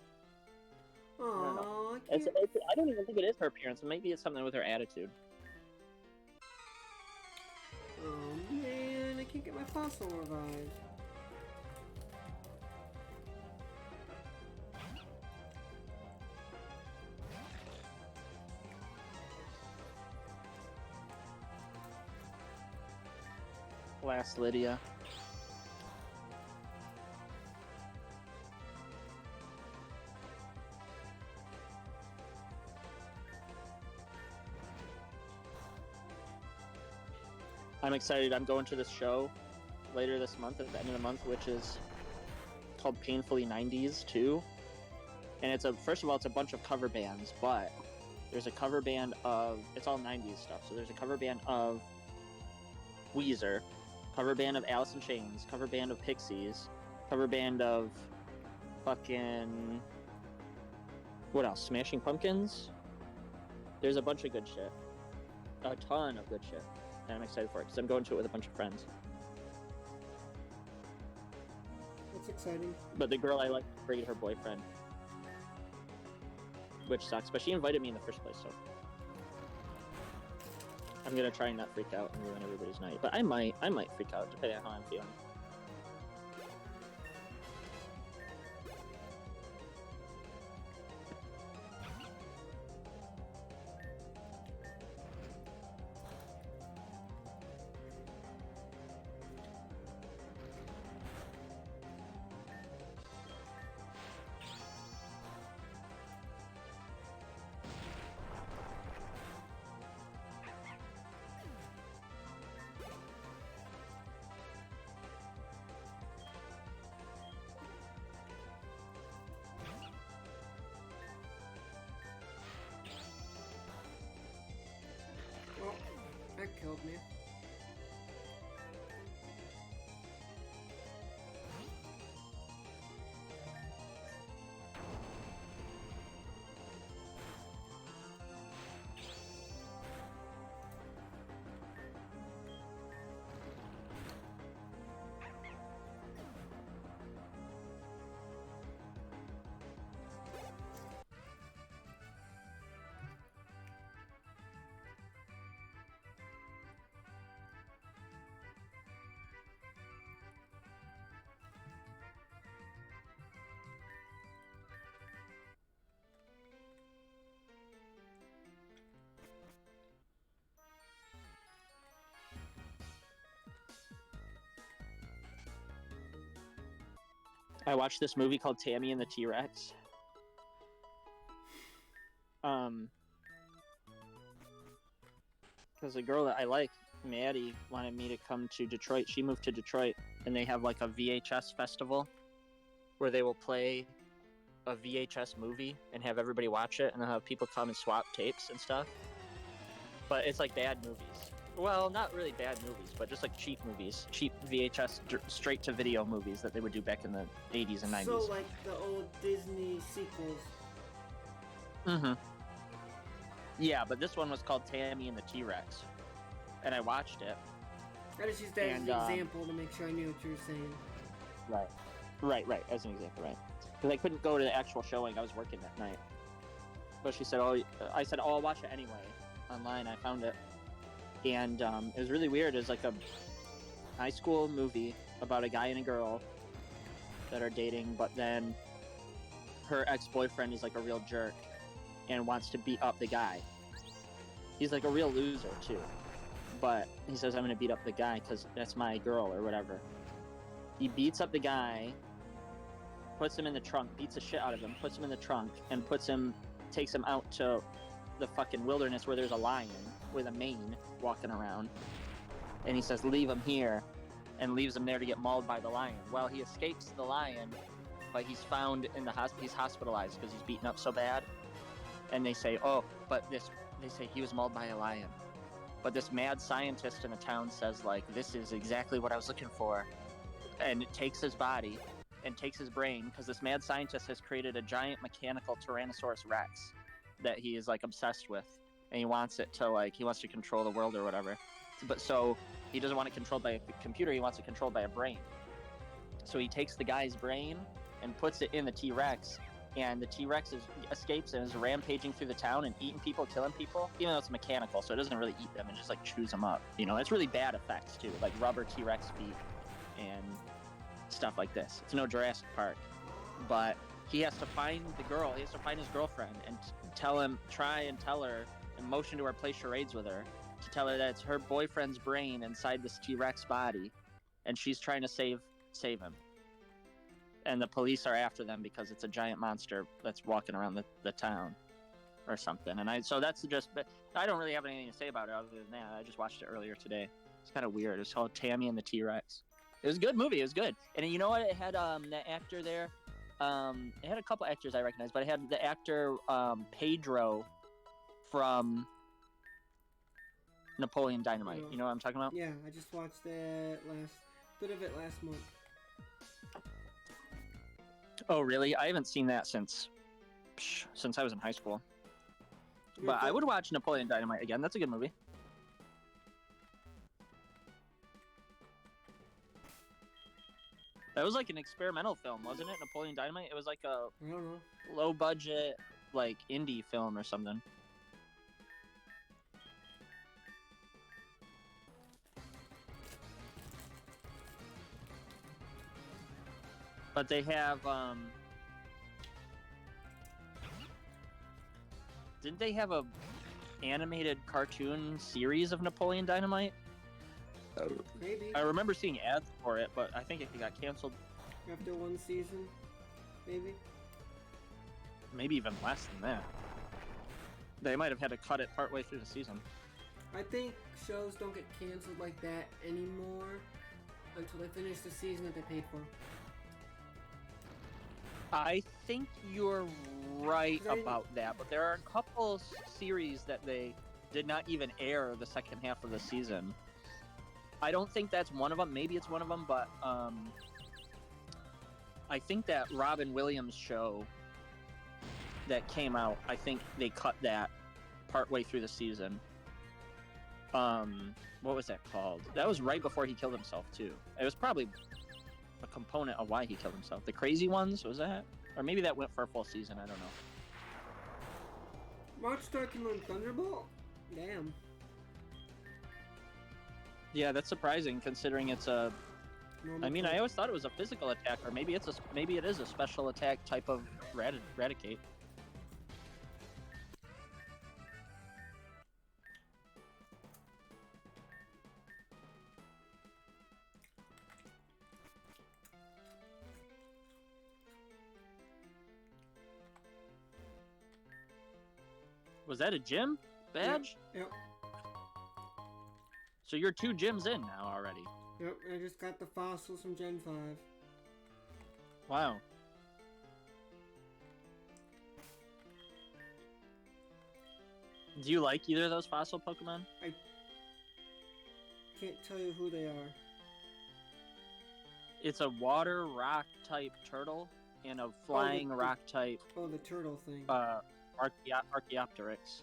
Aww, I don't even think it is her appearance. Maybe it's something with her attitude. Oh man, I can't get my fossil revived. Last Lydia. I'm excited. I'm going to this show later this month, at the end of the month, which is called Painfully 90s too. And it's first of all, it's a bunch of cover bands, but there's a cover band of, it's all 90s stuff. So there's a cover band of Weezer, cover band of Alice in Chains, cover band of Pixies, cover band of fucking, what else? Smashing Pumpkins? There's a bunch of good shit. A ton of good shit. And I'm excited for it because I'm going to it with a bunch of friends. That's exciting. But the girl I like married her boyfriend, which sucks. But she invited me in the first place, so I'm gonna try and not freak out and ruin everybody's night. But I might freak out depending on how I'm feeling. Oh, that killed me. I watched this movie called Tammy and the T-Rex. Because a girl that I like, Maddie, wanted me to come to Detroit. She moved to Detroit, and they have like a VHS festival where they will play a VHS movie and have everybody watch it, and they'll have people come and swap tapes and stuff. But it's like bad movies. Well, not really bad movies, but just like cheap movies, cheap VHS straight to video movies that they would do back in the 80s and 90s. So like the old Disney sequels. Mm-hmm. Yeah, but this one was called Tammy and the T-Rex, and I watched it. I just used that as an example to make sure I knew what you were saying. Right, as an example, right. Because I couldn't go to the actual showing, I was working that night. But she said, I said, I'll watch it anyway. Online, I found it. And it was really weird. It was like a high school movie about a guy and a girl that are dating, but then her ex-boyfriend is like a real jerk and wants to beat up the guy. He's like a real loser too, but he says, I'm gonna beat up the guy because that's my girl or whatever. He beats up the guy, puts him in the trunk, beats the shit out of him, puts him in the trunk, and takes him out to the fucking wilderness where there's a lion with a mane walking around, and he says, leave him here, and leaves him there to get mauled by the lion. Well, he escapes the lion, but he's found in the he's hospitalized because he's beaten up so bad. And they say, they say he was mauled by a lion. But this mad scientist in the town says, like, this is exactly what I was looking for. And it takes his body and takes his brain, because this mad scientist has created a giant mechanical Tyrannosaurus Rex that he is, like, obsessed with. And he wants it to, like, he wants to control the world or whatever. But so he doesn't want it controlled by a computer, he wants it controlled by a brain. So he takes the guy's brain and puts it in the T-Rex, and the T-Rex escapes and is rampaging through the town and eating people, killing people, even though it's mechanical, so it doesn't really eat them, it just like chews them up. You know, it's really bad effects too, like rubber T-Rex feet and stuff like this. It's no Jurassic Park, but he has to find the girl, he has to find his girlfriend and try and tell her, and motion to her, play charades with her, to tell her that it's her boyfriend's brain inside this T-Rex body, and she's trying to save him. And the police are after them because it's a giant monster that's walking around the town or something. And so that's just, but I don't really have anything to say about it other than that. I just watched it earlier today. It's kind of weird. It's called Tammy and the T-Rex. It was a good movie. It was good. And you know what? It had the actor there. It had a couple actors I recognized, but it had the actor Pedro from Napoleon Dynamite. You know what I'm talking about? Yeah, I just watched that last month. Oh, really? I haven't seen that since I was in high school. But I would watch Napoleon Dynamite again. That's a good movie. That was like an experimental film, wasn't it? Napoleon Dynamite? It was like a I don't know. low budget, like indie film or something. But they have, didn't they have a animated cartoon series of Napoleon Dynamite? Maybe. I remember seeing ads for it, but I think it got canceled. After one season, maybe? Maybe even less than that. They might have had to cut it partway through the season. I think shows don't get canceled like that anymore until they finish the season that they paid for. I think you're right about that, but there are a couple series that they did not even air the second half of the season. I don't think that's one of them. Maybe it's one of them, but I think that Robin Williams show that came out, I think they cut that partway through the season. What was that called? That was right before he killed himself, too. It was probably a component of why he killed himself. The Crazy Ones, was that? Or maybe that went for a full season, I don't know. March Star can learn Thunderbolt? Damn. Yeah, that's surprising considering it's a... I mean, I always thought it was a physical attack, or maybe it is a special attack type of Raticate. Was that a gym badge? Yep. So you're 2 gyms in now already. Yep. I just got the fossils from Gen 5. Wow. Do you like either of those fossil Pokemon? I can't tell you who they are. It's a water rock type turtle and a flying rock type Oh, the turtle thing. Archaeopteryx.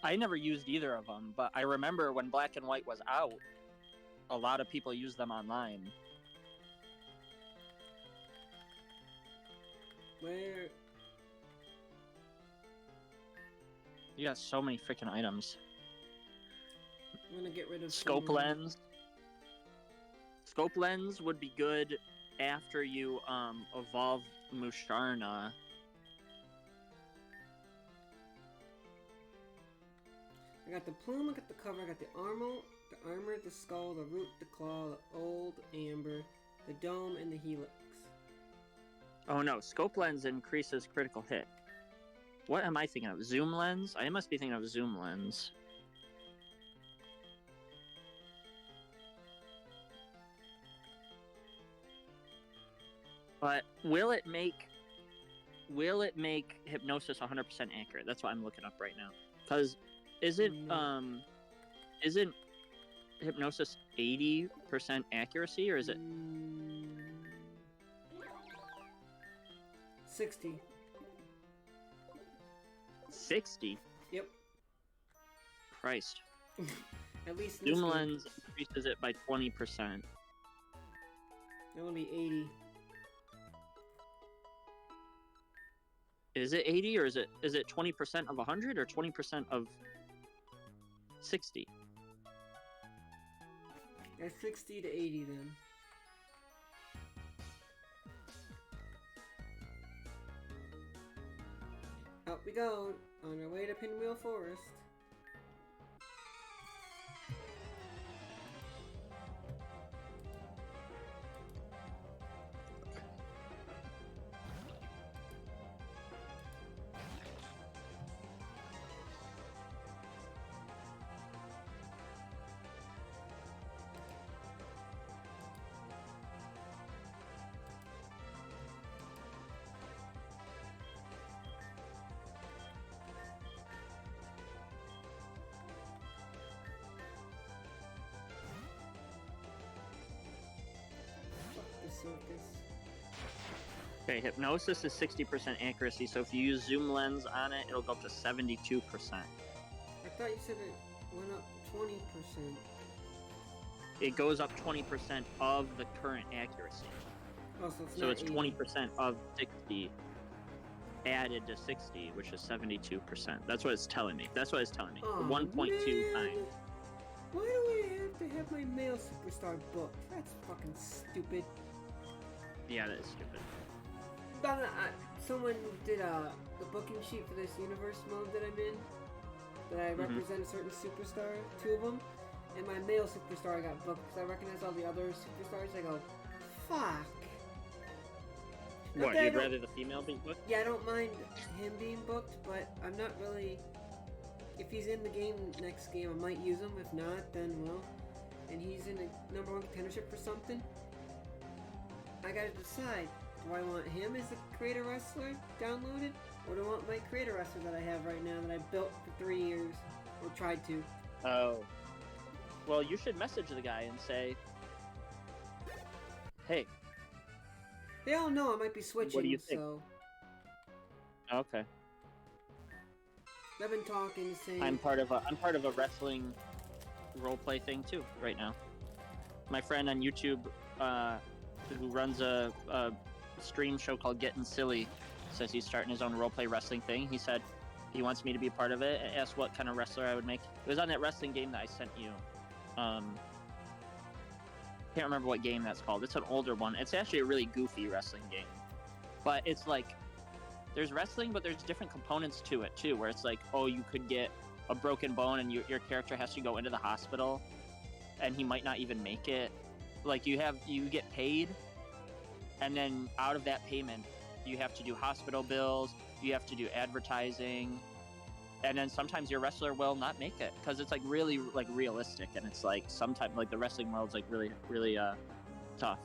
I never used either of them, but I remember when Black and White was out, a lot of people used them online. Where? You got so many freaking items. I'm gonna get rid of Scope some- lens. Scope lens would be good after you evolve Musharna. I got the plume, I got the cover, I got the armor, the skull, the root, the claw, the old amber, the dome, and the helix. Oh no, scope lens increases critical hit. What am I thinking of? Zoom lens? I must be thinking of zoom lens. But will it make hypnosis 100% accurate? That's what I'm looking up right now. Because isn't hypnosis 80% accuracy, or is it 60. 60? Yep. Christ. At least in this Zoom game. lens increases it by 20%. That would be 80. Is it 80 or is it 20% of 100 or 20% of 60? That's 60 to 80 then. Out we go, on our way to Pinwheel Forest. The circus. Okay, hypnosis is 60% accuracy, so if you use zoom lens on it, it'll go up to 72%. I thought you said it went up 20%. It goes up 20% of the current accuracy. Oh, so it's So not it's 80. 20% of 60 added to 60, which is 72%. That's what it's telling me. That's what it's telling me. Aw, 1.2 man. times. Why do I have to have my male superstar booked? That's fucking stupid. Yeah, that is stupid. But someone did the booking sheet for this universe mode that I'm in. That I represent a certain superstar, 2 of them, and my male superstar got booked because I recognize all the other superstars. I go, fuck. Not What, that I you'd don't- rather the female be booked? Yeah, I don't mind him being booked, but I'm not really. If he's in the game next game, I might use him. If not, then well. And he's in a #1 contendership for something. I gotta decide. Do I want him as a creator wrestler downloaded? Or do I want my creator wrestler that I have right now that I built for 3 years? Or tried to? Oh. Well, you should message the guy and say, hey, They all know I might be switching, What do you think? so. okay, I've been talking, saying. I'm part of a wrestling roleplay thing too right now. My friend on YouTube, who runs a stream show called Getting Silly, says he's starting his own roleplay wrestling thing. He said he wants me to be a part of it. I asked what kind of wrestler I would make. It was on that wrestling game that I sent you. Can't remember what game that's called. It's an older one. It's actually a really goofy wrestling game, but it's like there's wrestling, but there's different components to it too. Where it's like, oh, you could get a broken bone, and your character has to go into the hospital, and he might not even make it. Like you get paid, and then out of that payment, you have to do hospital bills, you have to do advertising, and then sometimes your wrestler will not make it because it's like really like realistic, and it's like sometimes like the wrestling world's like really tough.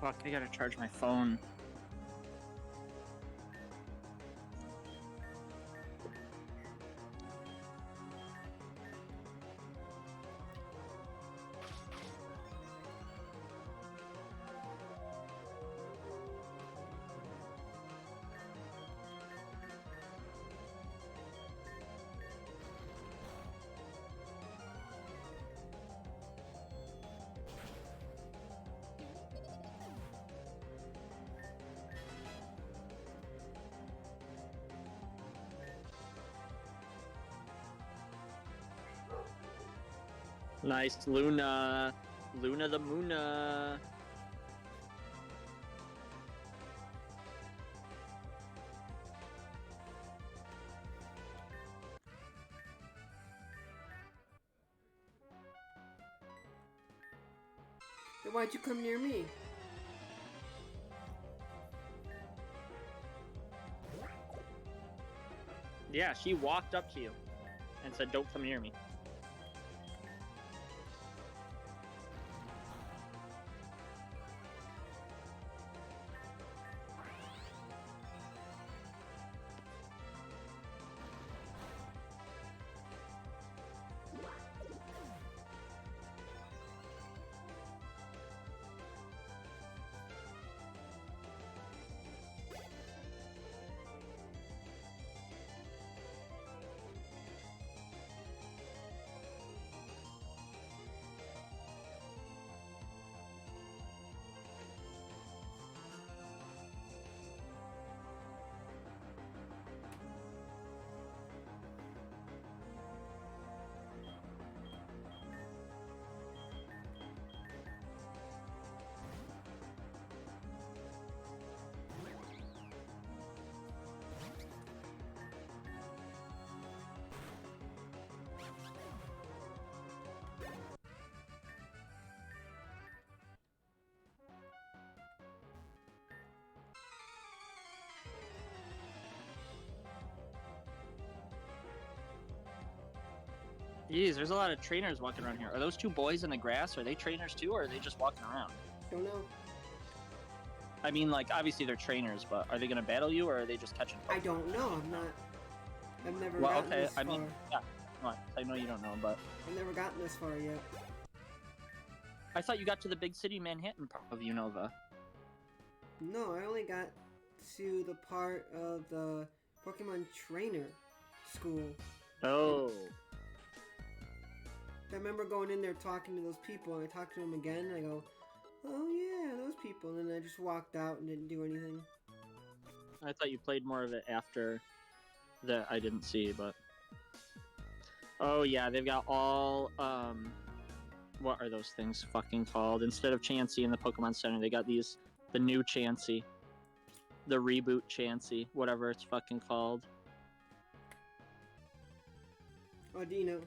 Fuck, I gotta charge my phone. Nice, Luna. Luna the Moona. Then why'd you come near me? Yeah, she walked up to you and said, "Don't come near me." Jeez, there's a lot of trainers walking around here. Are those two boys in the grass? Are they trainers too, or are they just walking around? Don't know. I mean, like, obviously they're trainers, but are they gonna battle you, or are they just catching? I don't know. I'm not. I've never Well, gotten okay. this far. I mean, yeah. Well, I know you don't know, but I've never gotten this far yet. I thought you got to the big city Manhattan part of Unova. No, I only got to the part of the Pokemon Trainer School. Oh. I remember going in there talking to those people, and I talked to them again, and I go, "Oh yeah, those people," and then I just walked out and didn't do anything. I thought you played more of it after that. I didn't see, but oh yeah, they've got all What are those things fucking called? Instead of Chansey in the Pokemon Center, they got the new Chansey. The reboot Chansey, whatever it's fucking called. Audino.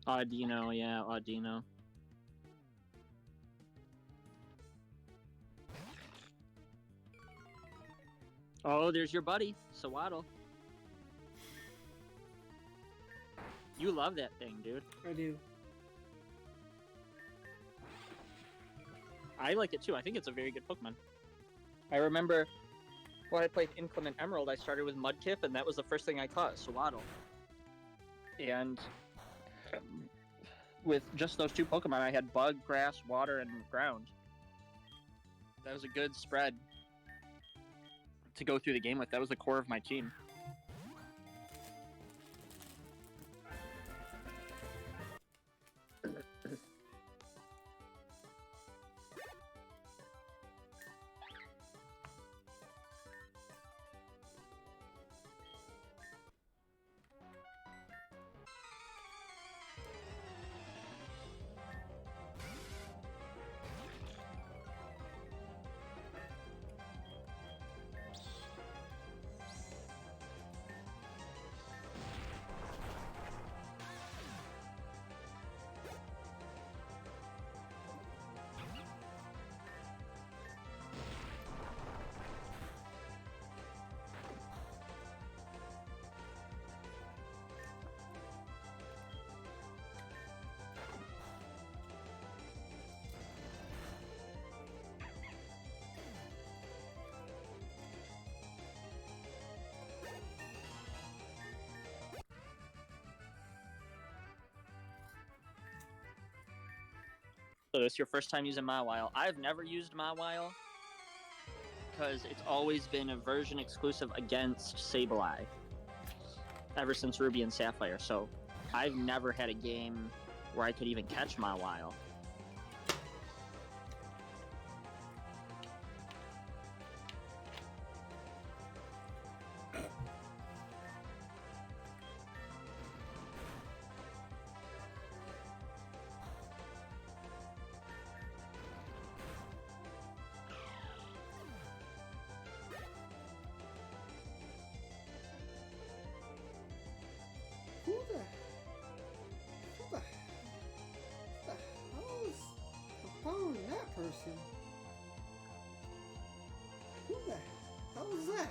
Audino, yeah, Audino. Oh, there's your buddy, Sawaddle. You love that thing, dude. I do. I like it too. I think it's a very good Pokemon. I remember when I played Inclement Emerald, I started with Mudkip, and that was the first thing I caught, Sawaddle. And with just those two Pokemon, I had Bug, Grass, Water, and Ground. That was a good spread to go through the game with. That was the core of my team. So this is your first time using Mawile. I've never used Mawile because it's always been a version exclusive against Sableye ever since Ruby and Sapphire. So I've never had a game where I could even catch Mawile. Who the hell is upon that person? Who the hell is that?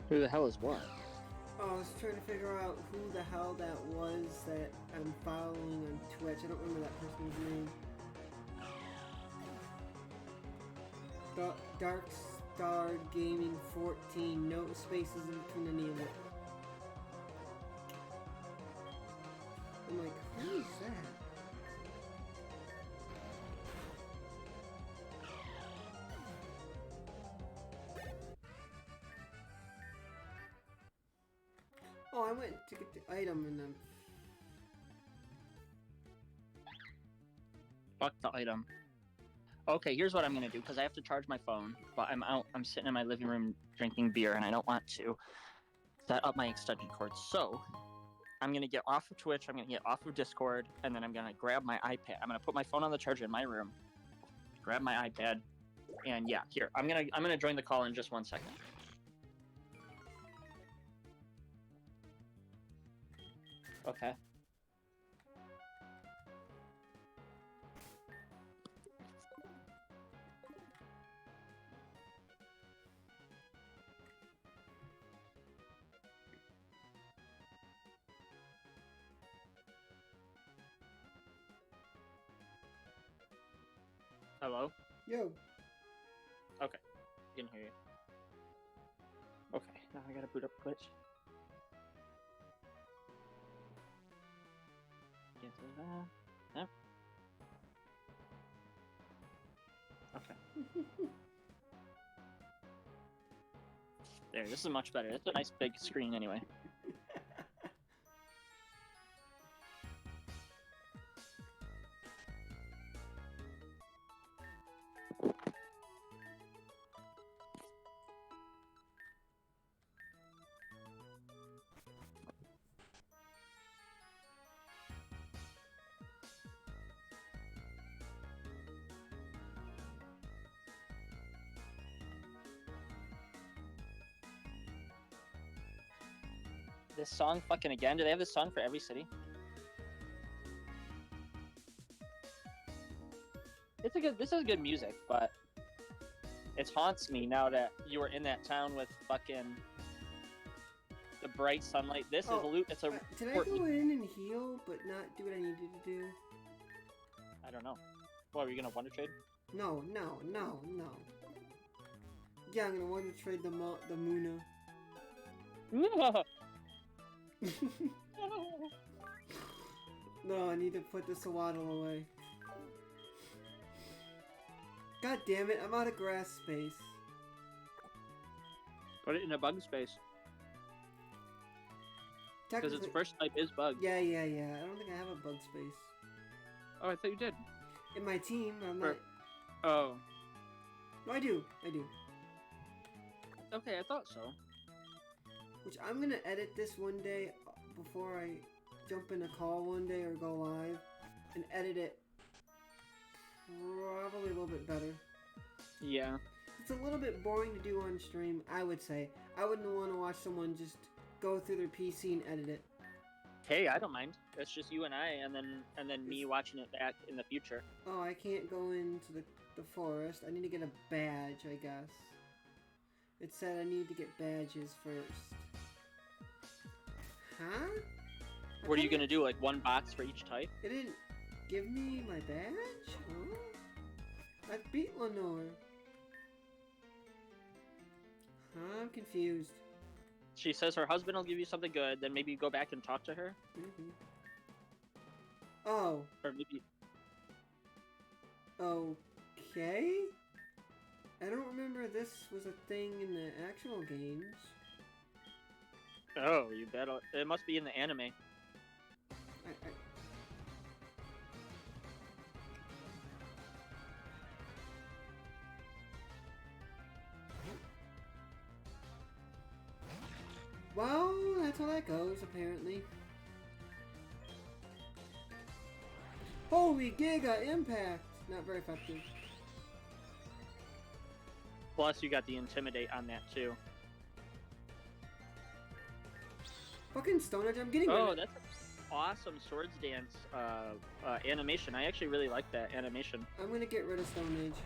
Who the hell is what? Oh, I was trying to figure out who the hell that was that I'm following on Twitch. I don't remember that person's name. Dark Star Gaming 14. No spaces in between any of it. I'm like, who is that? Oh, I went to get the item and then. Fuck the item. Okay, here's what I'm gonna do, because I have to charge my phone, but I'm sitting in my living room drinking beer, and I don't want to set up my extension cord. So, I'm gonna get off of Twitch, I'm gonna get off of Discord, and then I'm gonna grab my iPad. I'm gonna put my phone on the charger in my room, grab my iPad, and yeah, here, I'm gonna join the call in just 1 second. Okay. Hello? Yo. Okay, I can hear you. Okay, now I gotta boot up Twitch. Get to that. Yep. Okay. There, this is much better. It's a nice big screen anyway. This song fucking again. Do they have this song for every city? This is good music, but it haunts me now that you were in that town with fucking the bright sunlight. This is it's a. Did I go in and heal, but not do what I needed to do? I don't know. What, are you gonna wonder trade? No. Yeah, I'm gonna wonder trade the Muna. No, I need to put the Sawaddle away. God damn it, I'm out of grass space. Put it in a bug space. Because its first type is bug. Yeah. I don't think I have a bug space. Oh, I thought you did. In my team, I'm not... Oh. No, I do. Okay, I thought so. Which I'm gonna edit this one day before I jump in a call one day or go live and edit it probably a little bit better. Yeah. It's a little bit boring to do on stream, I would say. I wouldn't want to watch someone just go through their PC and edit it. Hey, I don't mind. It's just you and I, and then me watching it back in the future. Oh, I can't go into the forest. I need to get a badge, I guess. It said I need to get badges first. Huh? What are you gonna do? Like one box for each type? It didn't give me my badge? Huh? I beat Lenore. Huh? I'm confused. She says her husband will give you something good, then maybe you go back and talk to her? Mm-hmm. Oh. Or maybe... Okay? I don't remember this was a thing in the actual games. Oh, you bet. It must be in the anime. Well, that's how that goes, apparently. Holy Giga Impact! Not very effective. Plus, you got the Intimidate on that, too. Fucking Stone Edge, I'm getting Oh, that's an awesome Swords Dance animation. I actually really like that animation. I'm gonna get rid of Stone Edge.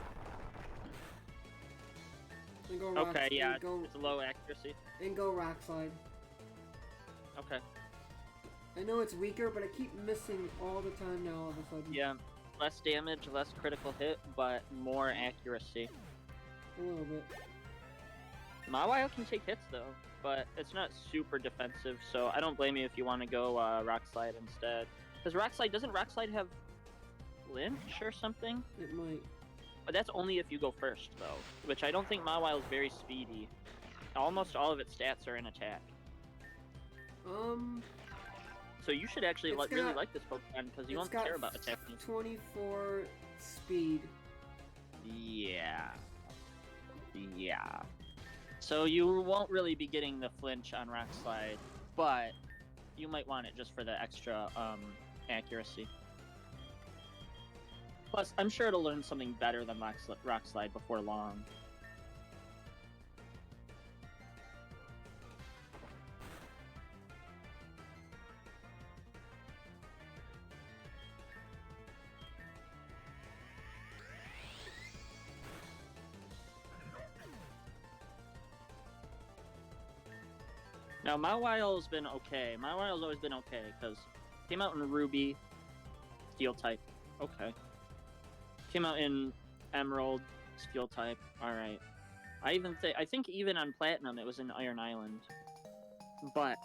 And go okay, yeah, it's low accuracy. And go Rock Slide. Okay. I know it's weaker, but I keep missing all the time now all of a sudden. Yeah, less damage, less critical hit, but more accuracy. A little bit. Mawile can take hits though, but it's not super defensive, so I don't blame you if you want to go Rock Slide instead. Because doesn't Rock Slide have Lynch or something? It might. But that's only if you go first though, which I don't think Mawile is very speedy. Almost all of its stats are in attack. So you should actually really like this Pokemon because you don't care about attacking. 24 speed. Yeah. So you won't really be getting the flinch on Rock Slide, but you might want it just for the extra accuracy. Plus, I'm sure it'll learn something better than Rock Slide before long. Now, Mawile's been okay. Mawile's always been okay, because came out in Ruby, Steel type. Okay. Came out in Emerald, Steel type. Alright. I think even on Platinum it was in Iron Island. But,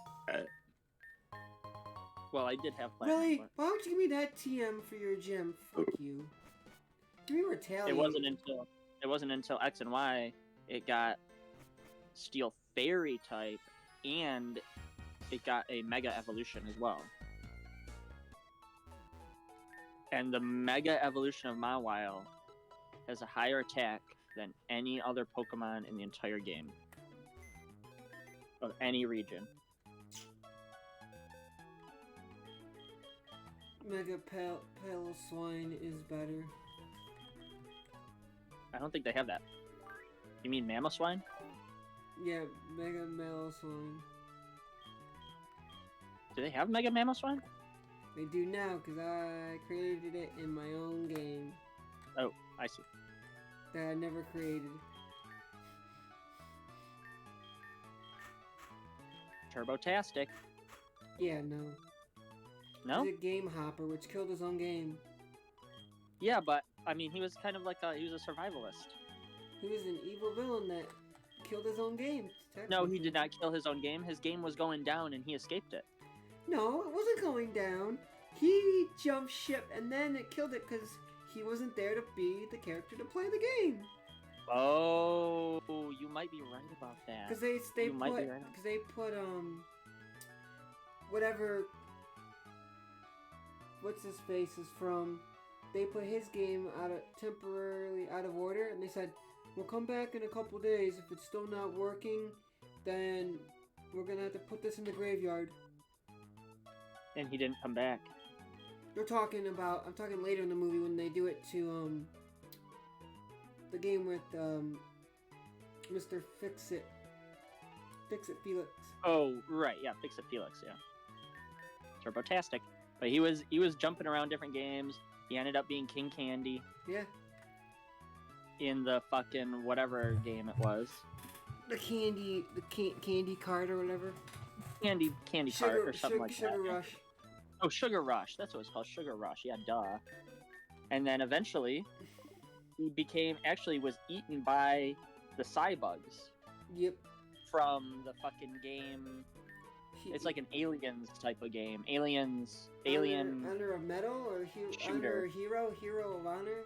well, I did have Platinum. Really? But... Why don't you give me that TM for your gym? Fuck you. Give me Retaliate. It wasn't until X and Y it got Steel Fairy type, and it got a Mega Evolution as well. And the Mega Evolution of Mawile has a higher attack than any other Pokemon in the entire game. Of any region. Mega Pale Swine is better. I don't think they have that. You mean Mamoswine? Yeah, Mega Swine. Do they have Mega Mamoswine? They do now because I created it in my own game Oh, I see. that I never created. Turbotastic. Yeah, no. No? He's a game hopper, which killed his own game. Yeah, but I mean, he was kind of like he was a survivalist. He was an evil villain that killed his own game. No, he technically. did not kill his own game. His game was going down, and he escaped it. No, it wasn't going down. He jumped ship and then it killed it because he wasn't there to be the character to play the game. Oh, you might be right about that. Because they You might put be right. whatever what's his face is from. They put his game temporarily out of order, and they said, "We'll come back in a couple days. If it's still not working, then we're gonna have to put this in the graveyard." And he didn't come back. I'm talking later in the movie when they do it to the game with Mr. Fix-It Felix. Oh, right, yeah, Fix It Felix, yeah. Turbotastic. But he was jumping around different games. He ended up being King Candy Yeah, in the fucking whatever game it was. the candy card or whatever. Candy Cart or something like Sugar that. Rush. Oh, Sugar Rush. That's what it's called. Sugar Rush. Yeah, duh. And then eventually, he was eaten by the Cybugs Yep. from the fucking game. It's like an Aliens type of game. Alien. Under a medal or under a hero of honor.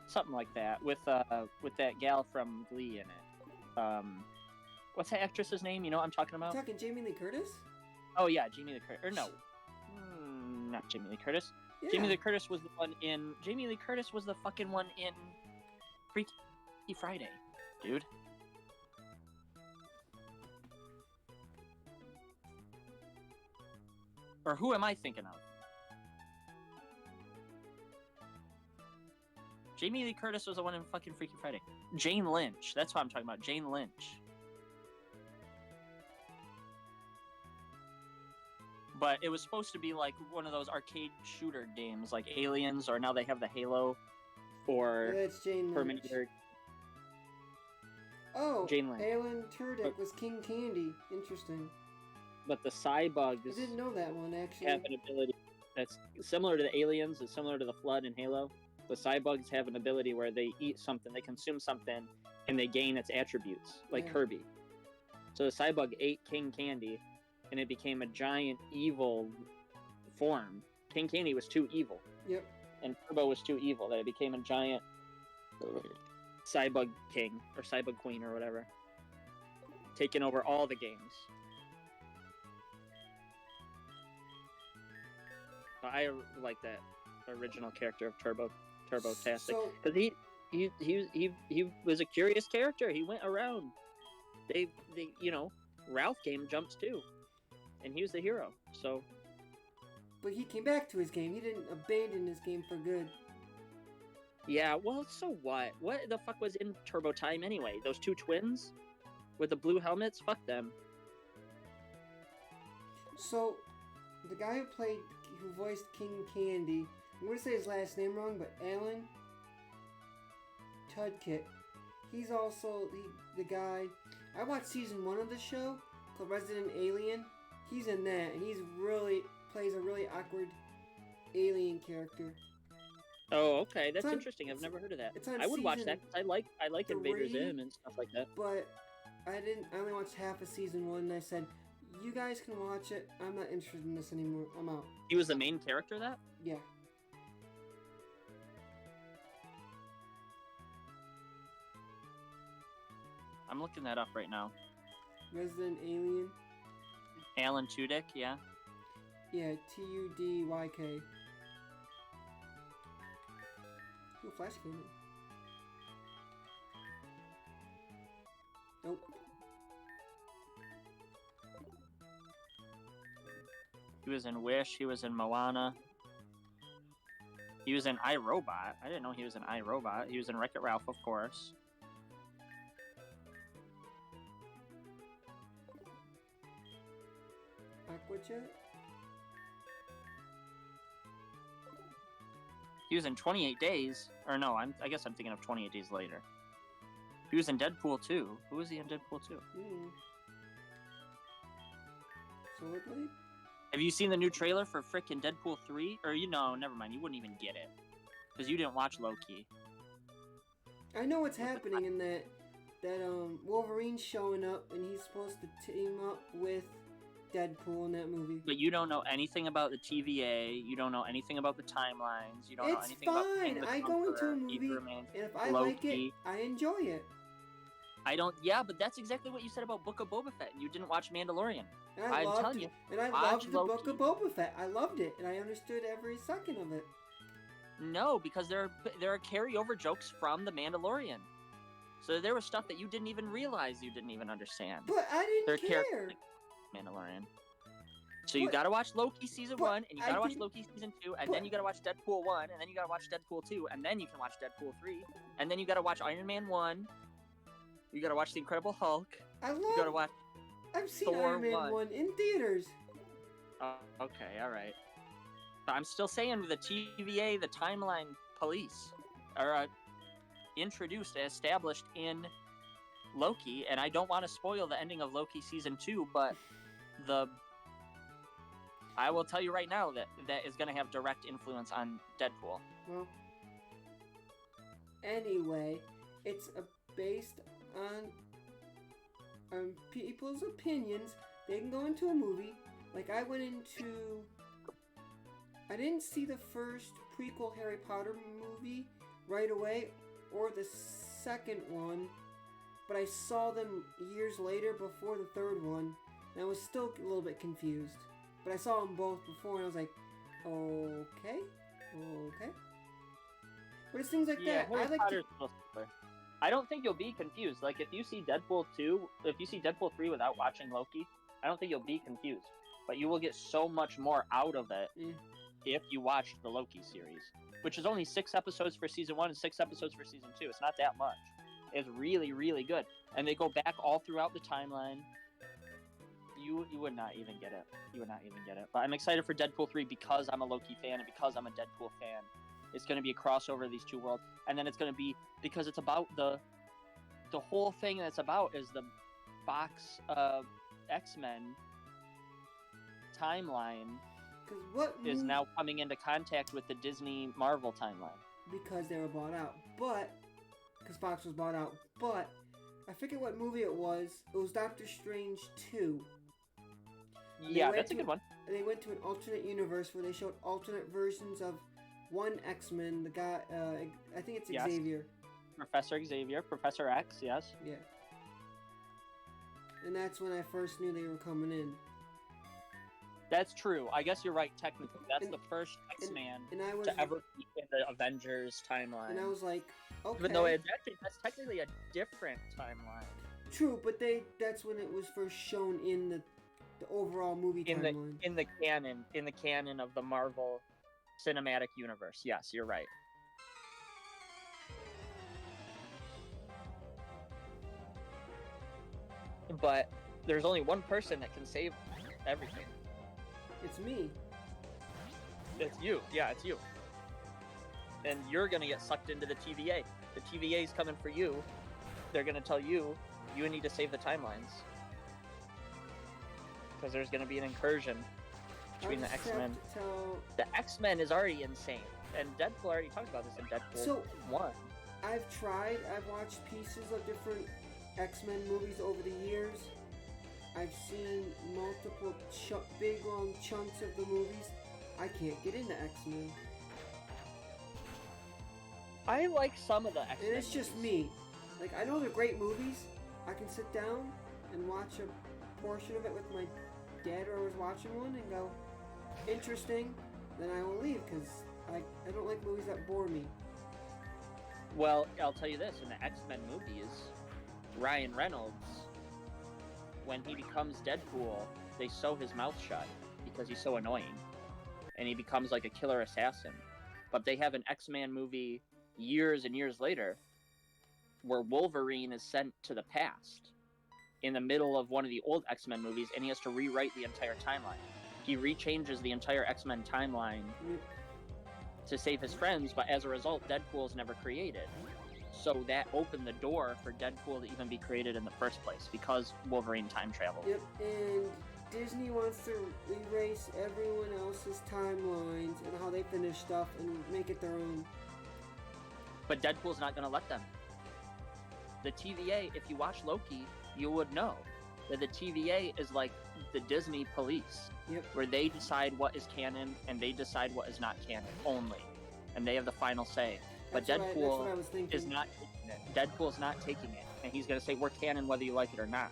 Something like that with that gal from Glee in it. What's that actress's name? You know what I'm talking about? Talking Jamie Lee Curtis? Oh yeah, Jamie Lee Curtis. Or no, not Jamie Lee Curtis. Yeah. Jamie Lee Curtis was the one in. Jamie Lee Curtis was the fucking one in Freaky Friday, dude. Or who am I thinking of? Jamie Lee Curtis was the one in fucking Freaky Friday. Jane Lynch. That's what I'm talking about. Jane Lynch. But it was supposed to be like one of those arcade shooter games, like Aliens, or now they have the Halo, or Yeah, it's Jane Lynch. Terminator. Oh, Jane Lynch. Alan Tudyk was King Candy. Interesting. But the Cybugs I didn't know that one, actually. have an ability that's similar to the Aliens, it's similar to the Flood in Halo. The Cybugs have an ability where they eat something, they consume something, and they gain its attributes, like Yeah. Kirby. So the Cybug ate King Candy, and it became a giant evil form. King Candy was too evil, Yep. and Turbo was too evil, that it became a giant Cybug King, or Cybug Queen, or whatever. Taking over all the games. But I like that original character of Turbotastic. So, Because he was a curious character. He went around. They Ralph game jumps too, and he was the hero. So but he came back to his game. He didn't abandon his game for good. yeah, well, so what? What the fuck was in Turbo Time anyway? Those two twins with the blue helmets? Fuck them. So, the guy who voiced King Candy, I'm going to say his last name wrong, but Alan Tudyk, he's also the guy. I watched season 1 of the show called Resident Alien. He's in that, and plays a really awkward alien character. Oh, okay, that's It's on- interesting. I've never heard of that. it's on I would watch season that 'cause I like Invader 3. Zim and stuff like that. But I only watched half of season 1, and I said, you guys can watch it. I'm not interested in this anymore. I'm out. He was the main character of that? Yeah. I'm looking that up right now. Resident Alien. Alan Tudyk, yeah. Yeah, Tudyk. Ooh, Flash came in. Nope. He was in Wish. He was in Moana. He was in iRobot. I didn't know he was in iRobot. He was in Wreck-It Ralph, of course. Aquajet? He was in 28 Days, or no, I guess I'm thinking of 28 Days Later. He was in Deadpool 2. Who was he in Deadpool 2? Sword Blade? Have you seen the new trailer for frickin' Deadpool 3? Or never mind, you wouldn't even get it. Because you didn't watch Loki. I know what's happening in that Wolverine's showing up and he's supposed to team up with Deadpool in that movie. But you don't know anything about the TVA. You don't know anything about the timelines. You don't know anything about It's fine. I go into a movie, and if I like it, I enjoy it. I don't. Yeah, but that's exactly what you said about Book of Boba Fett. You didn't watch Mandalorian. And I loved the Book of Boba Fett. I loved it, and I understood every second of it. No, because there are carryover jokes from the Mandalorian. So there was stuff that you didn't even realize you didn't even understand. But I didn't care. Mandalorian. So you gotta watch Loki season 1, and you gotta watch Loki season 2, and then you gotta watch Deadpool 1, and then you gotta watch Deadpool 2, and then you can watch Deadpool 3, and then you gotta watch Iron Man 1. You gotta watch The Incredible Hulk. I've seen Thor Iron Man 1 in theaters. Okay, alright. But I'm still saying the TVA, the timeline police, are introduced, established in Loki, and I don't want to spoil the ending of Loki season 2, but I will tell you right now that is going to have direct influence on Deadpool. Well, anyway, it's based on people's opinions. They can go into a movie. Like I didn't see the first prequel Harry Potter movie right away, or the second one, but I saw them years later before the third one, and I was still a little bit confused. But I saw them both before, and I was like, okay. But it's things like that. I don't think you'll be confused. Like, if you see Deadpool 3 without watching Loki, I don't think you'll be confused. But you will get so much more out of it if you watched the Loki series, which is only 6 episodes for season 1 and 6 episodes for season 2. It's not that much. It's really, really good. And they go back all throughout the timeline. You would not even get it. But I'm excited for Deadpool 3 because I'm a Loki fan and because I'm a Deadpool fan. It's going to be a crossover of these two worlds. And then it's going to be, because it's about the whole thing that's about is the Fox X-Men timeline is now coming into contact with the Disney Marvel timeline. Because they were bought out. Because Fox was bought out. But, I forget what movie it was. It was Doctor Strange 2. Yeah, that's a good one. They went to an alternate universe where they showed alternate versions of one X-Men, the guy, I think it's Xavier. Professor Xavier, Professor X, yes. Yeah. And that's when I first knew they were coming in. That's true. I guess you're right, technically. That's the first X-Man to ever be in the Avengers timeline. And I was like, okay. Even though that's technically a different timeline. True, but that's when it was first shown in the overall movie timeline. In the canon of the Marvel Cinematic Universe. Yes, you're right. But there's only one person that can save everything. It's me. It's you. Yeah, it's you. And you're gonna get sucked into the TVA. The TVA is coming for you. They're gonna tell you need to save the timelines. Because there's gonna be an incursion between the X-Men. The X-Men is already insane. And Deadpool already talked about this in Deadpool 1. I've watched pieces of different X-Men movies over the years. I've seen multiple big long chunks of the movies. I can't get into X-Men. I like some of the X-Men. And it's just me. Like, I know they're great movies. I can sit down and watch a portion of it with my dad, or I was watching one, and go, interesting, then I will leave, because I don't like movies that bore me. Well, I'll tell you this, in the X-Men movies, Ryan Reynolds, when he becomes Deadpool, they sew his mouth shut because he's so annoying. And he becomes like a killer assassin. But they have an X-Men movie years and years later where Wolverine is sent to the past in the middle of one of the old X-Men movies, and he has to rewrite the entire timeline. He rechanges the entire X-Men timeline to save his friends, but as a result, Deadpool's never created. So that opened the door for Deadpool to even be created in the first place because Wolverine time traveled. Yep, and Disney wants to erase everyone else's timelines and how they finish stuff and make it their own. But Deadpool's not going to let them. The TVA, if you watch Loki, you would know that the TVA is like the Disney police, Yep. where they decide what is canon and they decide what is not canon only, and they have the final say. But That's what Deadpool I was thinking. is not taking it. Deadpool's not taking it, and he's going to say we're canon whether you like it or not.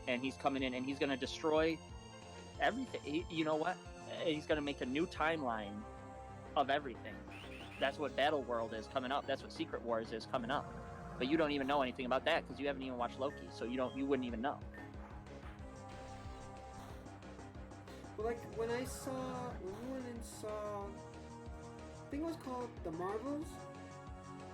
And he's coming in and he's going to destroy everything. You know what? He's going to make a new timeline of everything. That's what Battle World is coming up. That's what Secret Wars is coming up. But you don't even know anything about that because you haven't even watched Loki, so you wouldn't even know. But like when we went and saw, I think it was called The Marvels,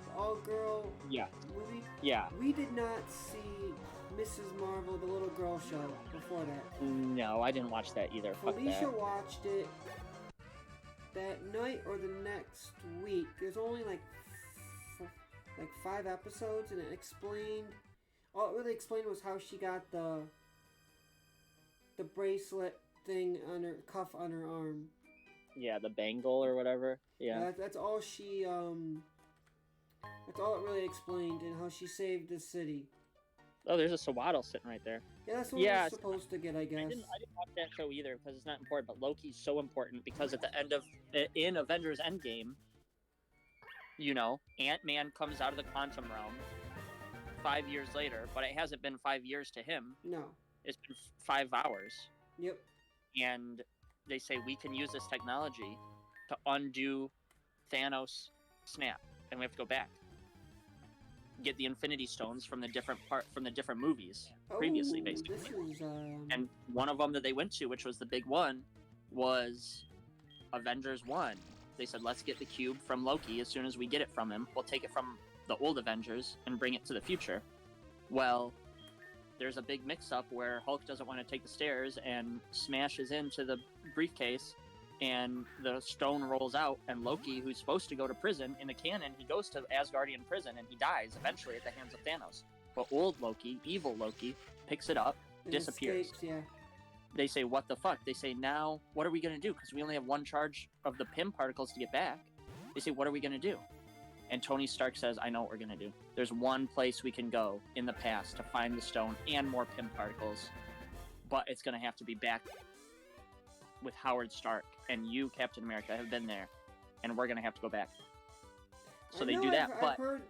the all-girl Yeah. movie. Yeah. We did not see Mrs. Marvel, the little girl show before that. No, I didn't watch that either. Fuck Felicia that. watched it that night or the next week. There's only like 5 episodes, and it explained. All it really explained was how she got the bracelet thing on her cuff on her arm. Yeah, the bangle or whatever. Yeah. That's all she That's all it really explained, and how she saved the city. Oh, there's a Sawaddle sitting right there. Yeah, that's what Yeah, we're supposed to get, I guess. I didn't watch that show either because it's not important, but Loki's so important because at the end of in Avengers Endgame, you know, Ant-Man comes out of the quantum realm 5 years later, but it hasn't been 5 years to him. No. It's been 5 hours. Yep. And they say we can use this technology to undo Thanos' snap, and we have to go back. Get the Infinity Stones from the different movies previously, basically. This is, And one of them that they went to, which was the big one, was Avengers 1. They said, let's get the cube from Loki. As soon as we get it from him, we'll take it from the old Avengers and bring it to the future. Well, there's a big mix-up where Hulk doesn't want to take the stairs and smashes into the briefcase, and the stone rolls out, and Loki, who's supposed to go to prison, in the canon, he goes to Asgardian prison, and he dies eventually at the hands of Thanos. But old Loki, evil Loki, picks it up, it disappears. escapes, yeah. They say, what the fuck? They say, now, what are we going to do? Because we only have one charge of the Pym particles to get back. They say, what are we going to do? And Tony Stark says, I know what we're going to do. There's one place we can go in the past to find the stone and more Pym particles. But it's going to have to be back with Howard Stark. And you, Captain America, have been there. And we're going to have to go back. So they do that. I've heard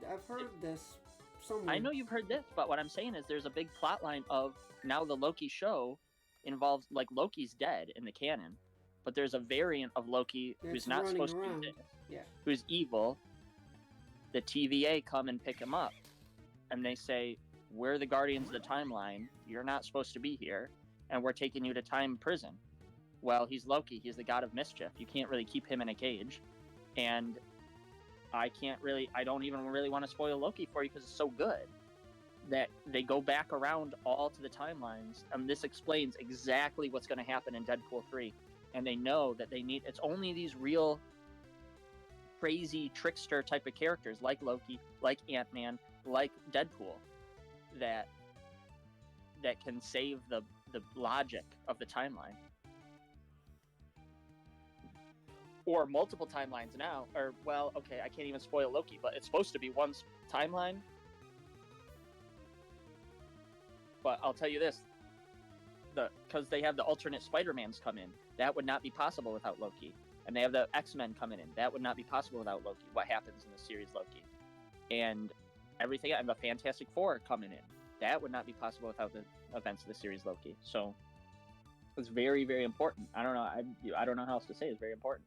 this somewhere. I know you've heard this, but what I'm saying is there's a big plot line of now the Loki show involves, like, Loki's dead in the canon, but there's a variant of Loki who's not supposed to be dead, who's evil. The TVA come and pick him up, and they say, we're the Guardians of the Timeline, you're not supposed to be here, and we're taking you to time prison. Well, he's Loki, he's the god of mischief, you can't really keep him in a cage, and I don't even really want to spoil Loki for you because it's so good. That they go back around all to the timelines, and this explains exactly what's going to happen in Deadpool 3. And they know that it's only these real crazy trickster type of characters like Loki, like Ant-Man, like Deadpool that can save the logic of the timeline. Or multiple timelines now, or, well, okay, I can't even spoil Loki, but it's supposed to be one timeline. But I'll tell you this, because they have the alternate Spider-Mans come in, that would not be possible without Loki. And they have the X-Men coming in, that would not be possible without Loki, what happens in the series Loki. And everything, and the Fantastic Four coming in, that would not be possible without the events of the series Loki. So, it's very, very important. I don't know how else to say it. It's very important.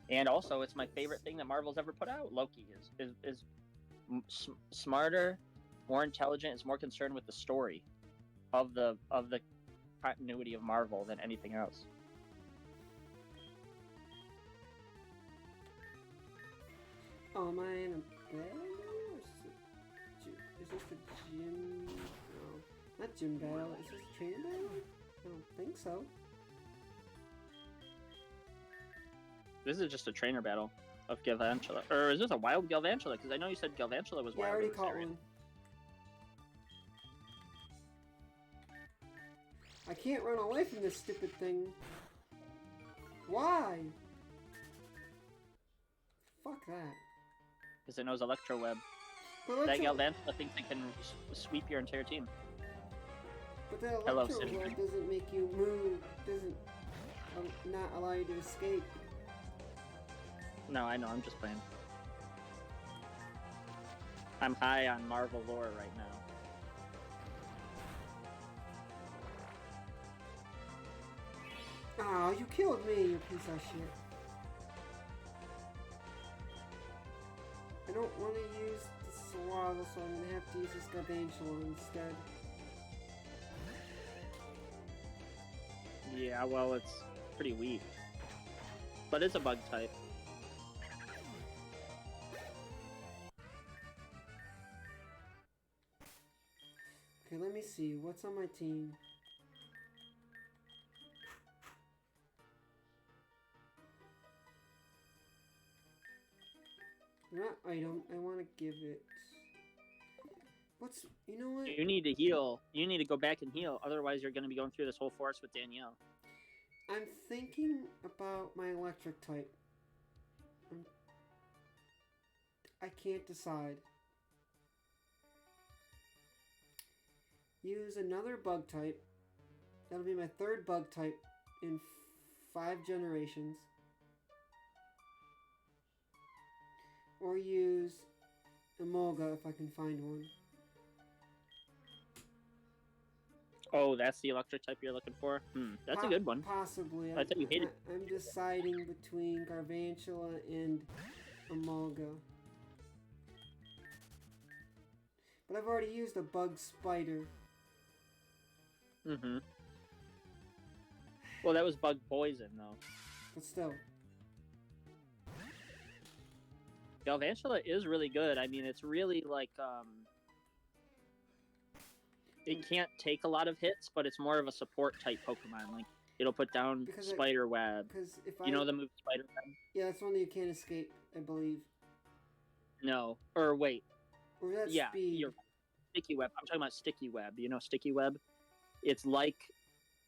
And also, it's my favorite thing that Marvel's ever put out. Loki is smarter, more intelligent, is more concerned with the story of the continuity of Marvel than anything else. Oh, am I in a battle? Is this a gym? No, not gym battle. Is this a training battle? I don't think so. This is just a trainer battle of Galvantula. Or is this a wild Galvantula? Because I know you said Galvantula was Yeah, I wild. already in this caught area. one. I can't run away from this stupid thing. Why? Fuck that. Because it knows Electro Web. But That Electro, Galvantula thinks it can sweep your entire team. but the Hello, Electro City. Web doesn't make you move, doesn't not allow you to escape. No, I know, I'm just playing. I'm high on Marvel lore right now. Oh, you killed me, you piece of shit. I don't want to use the Swallow, so I'm gonna have to use this Gargantuan instead. Yeah, well, it's pretty weak. But it's a bug type. Okay, let me see. What's on my team? Not item. I want to give it. What's. You know what? You need to heal. You need to go back and heal. Otherwise, you're going to be going through this whole forest with Danielle. I'm thinking about my electric type. I can't decide. Use another bug type. That'll be my third bug type in 5 generations. Or use Emolga if I can find one. Oh, that's the electric type you're looking for? That's a good one. Possibly. I thought you hated. I'm deciding between Garvantula and Emolga. But I've already used a bug spider. Mm-hmm. Well, that was bug poison, though. But still. Galvantula is really good. I mean, it's really like, it can't take a lot of hits, but it's more of a support type Pokemon. Like, it'll put down Because Spider Web. Because if You know the move Spider Web? Yeah, that's one that you can't escape, I believe. No. Or wait. Or is that Yeah, speed? you're Sticky Web. I'm talking about Sticky Web. You know Sticky Web? It's like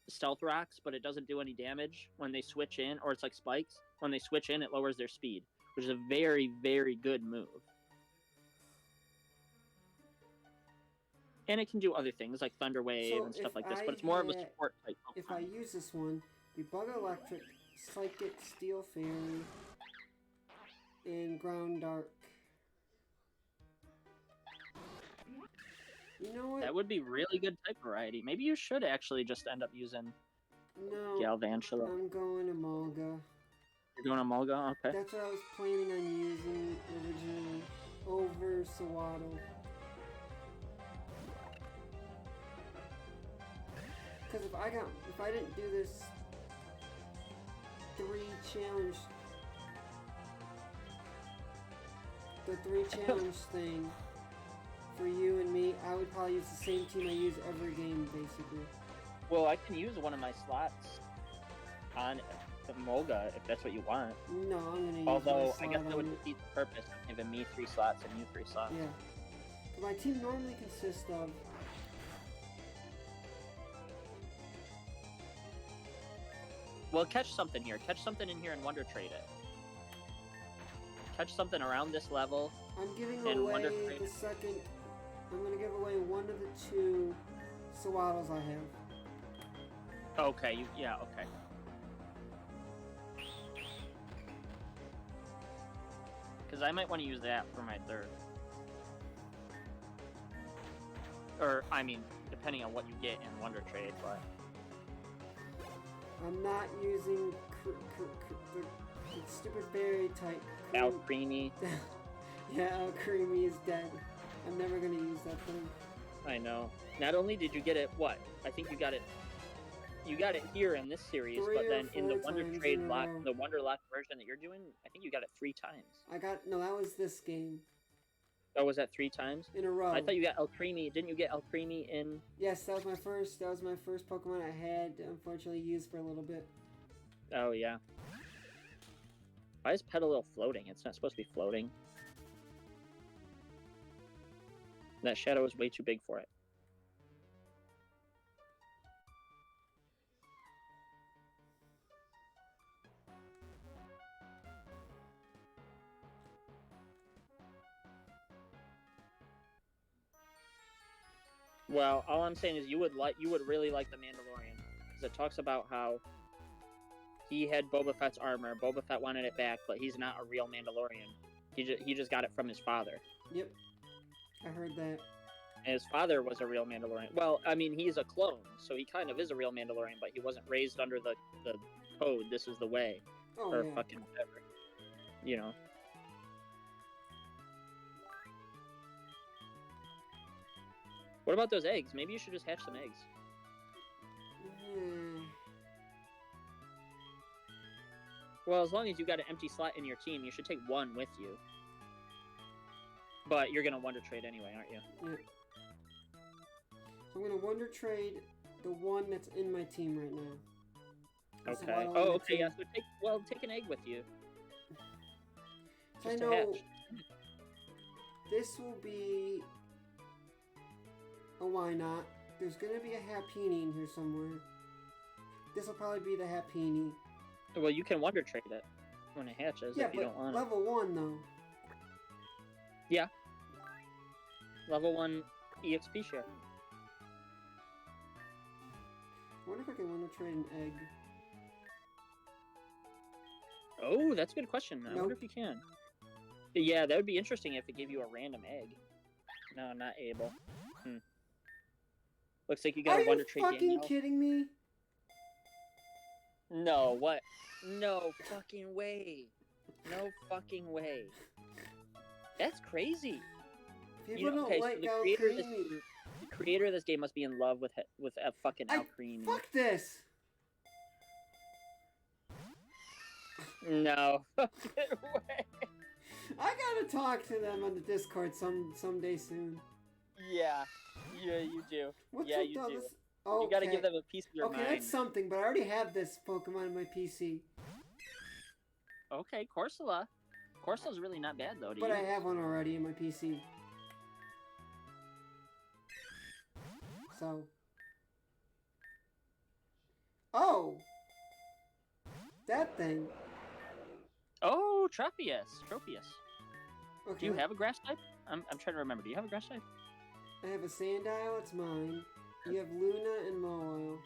Stealth Rocks, but it doesn't do any damage when they switch in, or it's like Spikes. When they switch in, it lowers their speed, which is a very, very good move. And it can do other things like Thunder Wave So and stuff if like this, I but it's more of a had- support type If I Pokemon. use this one, be Bug Electric, Psychic, Steel Fairy, and Ground Dark. You know what? That would be really good type variety. Maybe you should actually just end up using No, Galvantula. I'm going Emolga. You're doing Emolga? Okay. That's what I was planning on using originally over Sawaddle. Because if I didn't do this 3 challenge, the 3 challenge thing for you and me, I would probably use the same team I use every game, basically. Well, I can use one of my slots on Emolga if that's what you want. No, I'm gonna use Although, my I guess slot that would on it. defeat the purpose of giving me 3 slots and you 3 slots. Yeah. But my team normally consists of Well, catch something here. Catch something in here and Wonder Trade it. Catch something around this level. I'm giving And away Wonder Trade. the second. I'm gonna give away one of the 2 Sawaddles I have. Okay, yeah, okay. Because I might want to use that for my 3rd. Or, I mean, depending on what you get in Wonder Trade, but... I'm not using the stupid fairy type. Alcremie. Yeah, Alcremie is dead. I'm never gonna use that thing. I know. Not only did you get it, what? I think you got it here in this series, 3 but or then in the 4 Wonder times Trade in a lock, row. the Wonder Lock version that you're doing, I think you got it 3 times. No, that was this game Oh, was that 3 times? in a row. I thought you got Alcremie. Didn't you get Alcremie in? Yes, that was my first. That was my first Pokemon I had. Unfortunately, used for a little bit. Oh, yeah. Why is Petalil floating? It's not supposed to be floating. That shadow is way too big for it. Well, all I'm saying is you would really like The Mandalorian, because it talks about how he had Boba Fett's armor. Boba Fett wanted it back, but he's not a real Mandalorian. He just got it from his father. Yep, I heard that. And his father was a real Mandalorian. Well, I mean, he's a clone, so he kind of is a real Mandalorian, but he wasn't raised under the code. This is the way, or yeah. fucking whatever. You know. What about those eggs? Maybe you should just hatch some eggs. Well, as long as you got an empty slot in your team, you should take one with you. But you're gonna Wonder Trade anyway, aren't you? Yeah. So I'm gonna Wonder Trade the one that's in my team right now. That's Okay. Oh, okay. Yeah. So take an egg with you. So I Just to know hatch. this will be a why not. There's gonna be a Happini in here somewhere. This will probably be the Happini. Well, you can Wonder Trade it when it hatches Yeah, if you don't but want it. level 1 though. Level 1 EXP share. I wonder if I can Wonder Trade an egg. Oh, that's a good question. I Nope. wonder if you can. Yeah, that would be interesting if it gave you a random egg. No, not able. Looks like you got Are a you Wonder Trade fucking Danielle. kidding me? No, what? No fucking way. No fucking way. That's crazy. People don't okay, like so the Al creator, of this, Creamy. the creator of this game must be in love with a fucking Al Creamy. Fuck this! No fucking way. I gotta talk to them on the Discord someday soon. Yeah, you do. What's Yeah, with you all do. this? Okay. You gotta give them a piece of your Okay, mind. that's something, but I already have this Pokemon on my PC. Okay, Corsola. Corsola's really not bad though. But I have one already in my PC. So. Oh! That thing. Oh, Tropius. Okay. Do you have a grass type? I'm trying to remember. Do you have a grass type? I have a Sandile, it's mine. You have Luna and Mawile.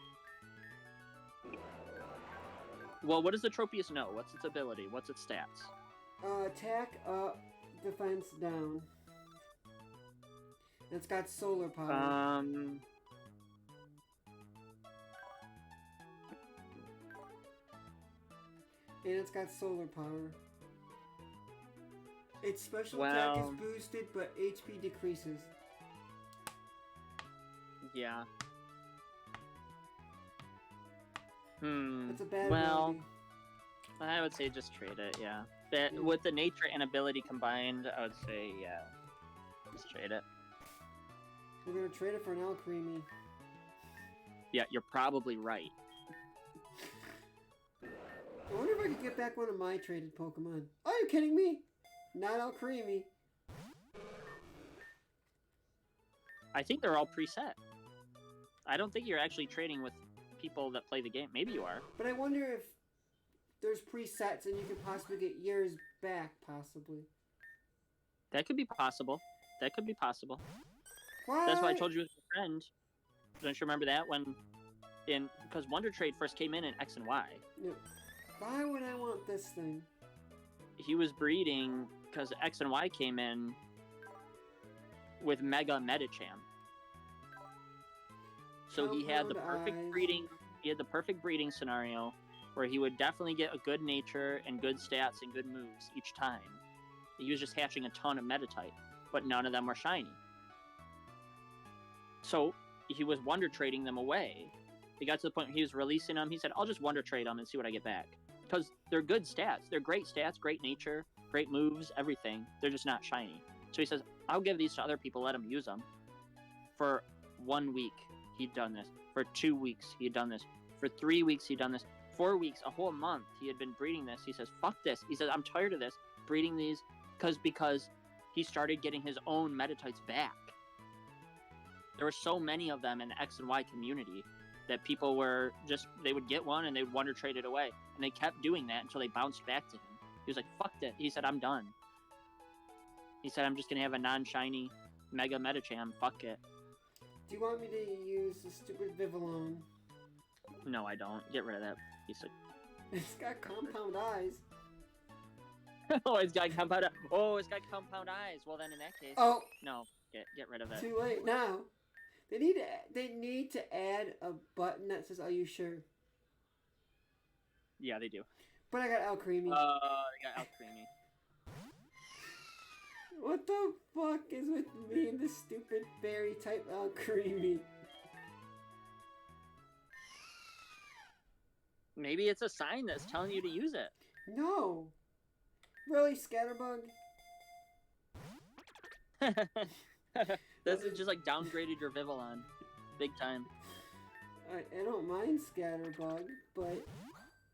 Well, what does the Tropius know? What's its ability? What's its stats? Attack up, defense down. It's got solar power. Um. And it's got solar power. Its special Well- attack is boosted, but HP decreases. Yeah. That's a bad Well, ability. I would say just trade it. Yeah. That with the nature and ability combined, I would say yeah. Just trade it. We're gonna trade it for an Alcremie. Yeah, you're probably right. I wonder if I could get back one of my traded Pokemon. Are you kidding me? Not Alcremie. I think they're all preset. I don't think you're actually trading with people that play the game. Maybe you are. But I wonder if there's presets and you could possibly get years back, possibly. That could be possible. That could be possible. Why? That's why I told you as a friend. Don't you remember that when because Wonder Trade first came in X and Y. No. Why would I want this thing? He was breeding because X and Y came in with Mega Medicham. So he had the Compound perfect eyes. breeding. He had the perfect breeding scenario where he would definitely get a good nature and good stats and good moves each time. He was just hatching a ton of Metatype, but none of them were shiny. So he was Wonder Trading them away. He got to the point where he was releasing them. He said, "I'll just Wonder Trade them and see what I get back." Because they're good stats. They're great stats, great nature, great moves, everything. They're just not shiny. So he says, "I'll give these to other people, let them use them." For 1 week, he'd done this. For 2 weeks, he'd done this. For 3 weeks, he'd done this. 4 weeks, a whole month, he had been breeding this. He says, "Fuck this." He says, "I'm tired of this breeding these," because he started getting his own Metatytes back. There were so many of them in the X and Y community that people were just, they would get one and they would wonder trade it away, and they kept doing that until they bounced back to him. He was like, "Fuck it." He said, "I'm done." He said, "I'm just gonna have a non-shiny Mega Metacham. Fuck it." Do you want me to use the stupid Vivillon? No, I don't. Get rid of that piece of. It's got compound eyes. Oh, it's got compound. Oh, it's got compound eyes. Well, then in that case, Oh, no, get rid of it. too late now. They need to add a button that says, "Are you sure?" Yeah, they do. But I got Alcremie. They got Alcremie. What the fuck is with me and this stupid fairy type Alcremie? Maybe it's a sign that's telling you to use it. No. Really, Scatterbug? This is just like downgraded your Vivillon. Big time. I don't mind Scatterbug, but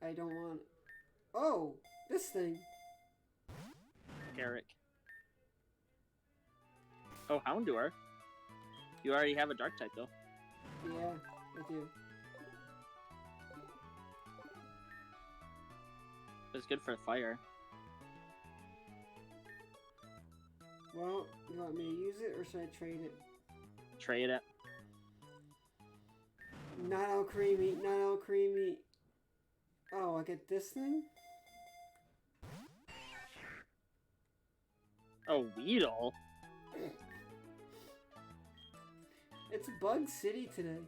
I don't want... Oh, this thing. Garrick. Oh, Houndour. You already have a dark type though. Yeah, I do. It's good for fire. Well, you want me to use it or should I trade it? Trade it. Not Alcremie, not Alcremie. Oh, I get this thing? Oh, Weedle. It's Bug City today.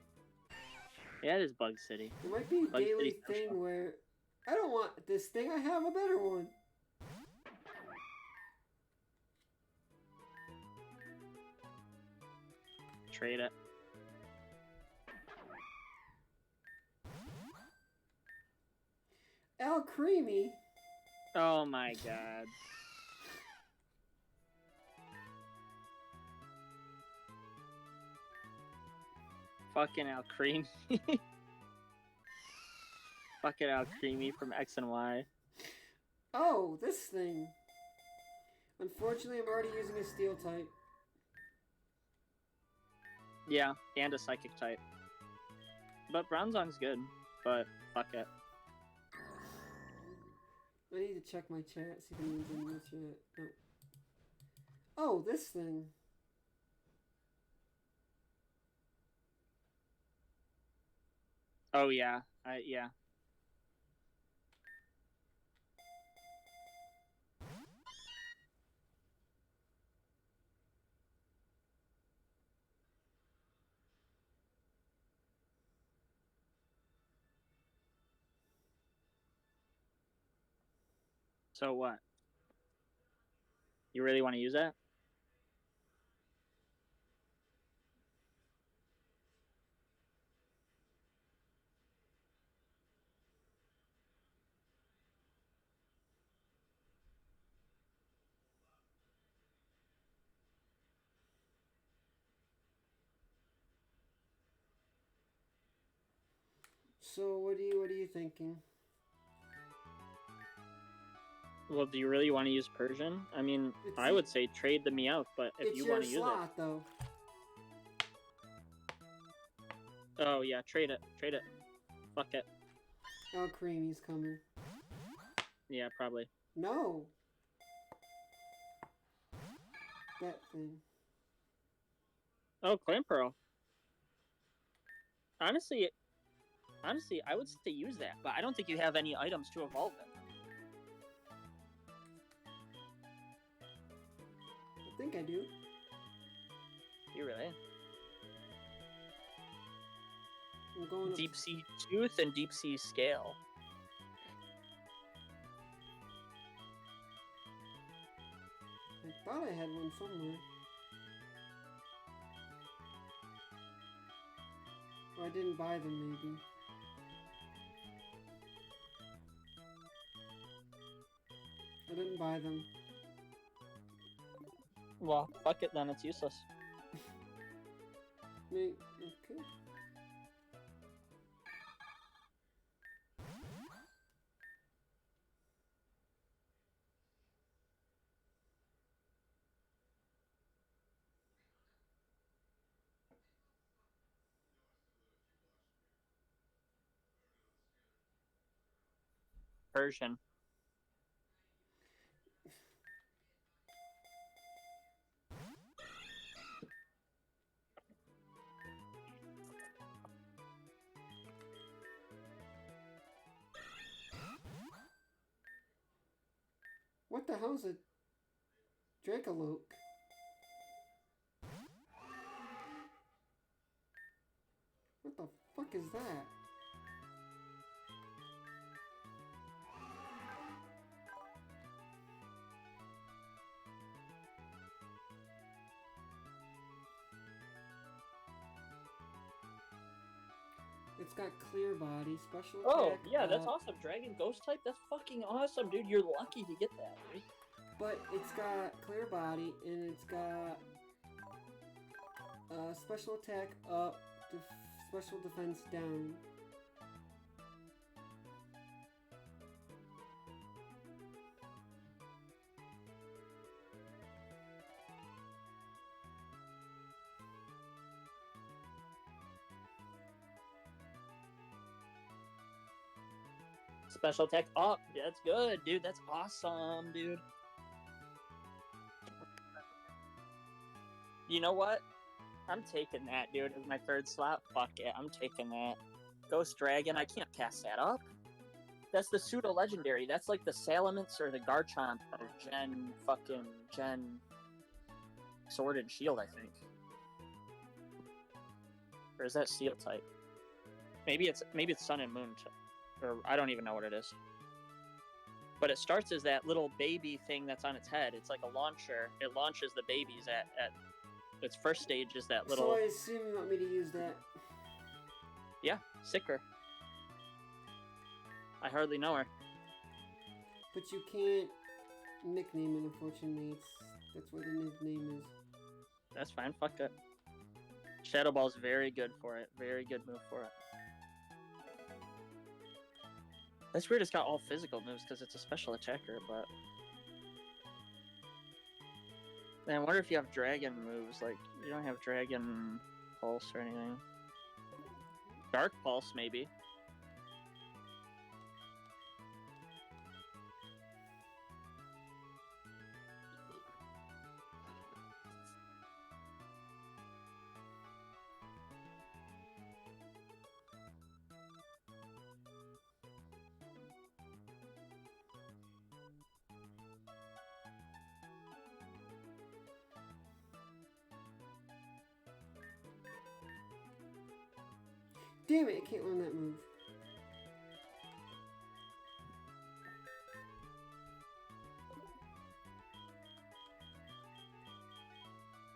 Yeah, it is Bug City. It might be a Bug daily City thing special. where I don't want this thing, I have a better one. Trade it. Alcremie? Oh my god. Fucking Alcremie. Fucking Alcremie from X and Y. Oh, this thing. Unfortunately, I'm already using a steel type. Yeah, and a psychic type. But Bronzong's good, but fuck it. I need to check my chat, see if anyone's in the chat. Oh. Oh, this thing. Oh yeah, yeah. So what? You really want to use that? So what are you thinking? Well, do you really want to use Persian? I mean, I would say trade the Meowth, but if you want to use slot, though. it... Oh yeah, trade it. Trade it. Fuck it. Alcremie's coming. Yeah, probably. No. That thing. Oh, Clamperl. Honestly, I would say use that, but I don't think you have any items to evolve it. I think I do. You really? I'm going Deep Sea Tooth and Deep Sea Scale. I thought I had one somewhere. Or I didn't buy them, maybe. I didn't buy them. Well, fuck it then, it's useless. Okay. Persian. What the hell is a Dracoloke? What the fuck is that? It's got clear body, special attack. Oh, yeah, that's awesome. Dragon Ghost type? That's fucking awesome, dude. You're lucky to get that, dude. But it's got clear body, and it's got special attack up, special defense down. Special attack up. That's good, dude. That's awesome, dude. You know what? I'm taking that, dude, as my third slot. Fuck it, I'm taking that. Ghost Dragon, I can't pass that up. That's the pseudo legendary. That's like the Salamence or the Garchomp of Gen Sword and Shield, I think. Or is that Steel type? Maybe it's Sun and Moon, or I don't even know what it is. But it starts as that little baby thing that's on its head. It's like a launcher. It launches the babies at its first stage is that little. So I assume you want me to use that. Yeah, Sicker. I hardly know her. But you can't nickname it, unfortunately. That's where the nickname is. That's fine, fuck it. Shadow Ball's very good for it. Very good move for it. That's weird, it's got all physical moves because it's a special attacker, but... Man, I wonder if you have dragon moves, like, you don't have Dragon Pulse or anything. Dark Pulse, maybe. Damn it, I can't learn that move.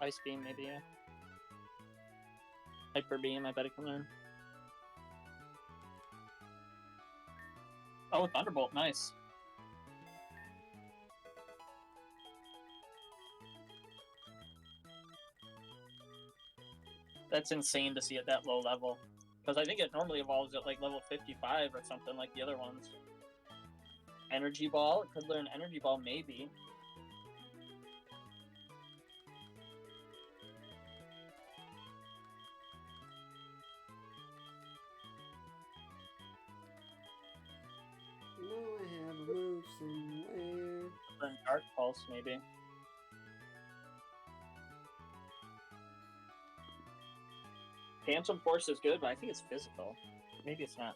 Ice Beam, maybe, yeah. Hyper Beam, I bet it can learn. Oh, Thunderbolt, nice. That's insane to see at that low level. Because I think it normally evolves at like level 55 or something like the other ones. Energy Ball, it could learn Energy Ball, maybe. No, I have a move somewhere. Learn Dark Pulse, maybe. Phantom Force is good, but I think it's physical. Maybe it's not.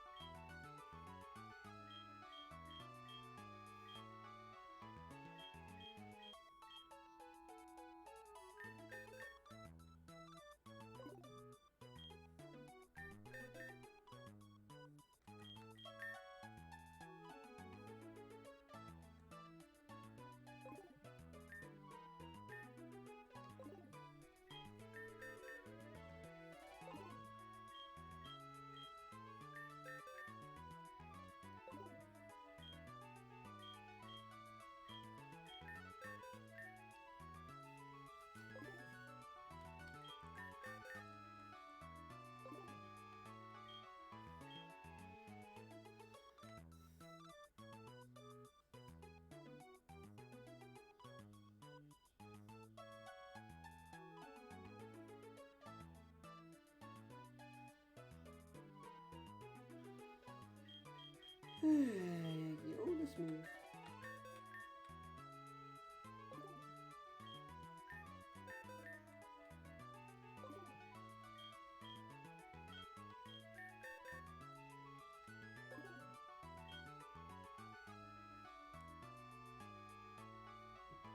Pass it? Yo, this move.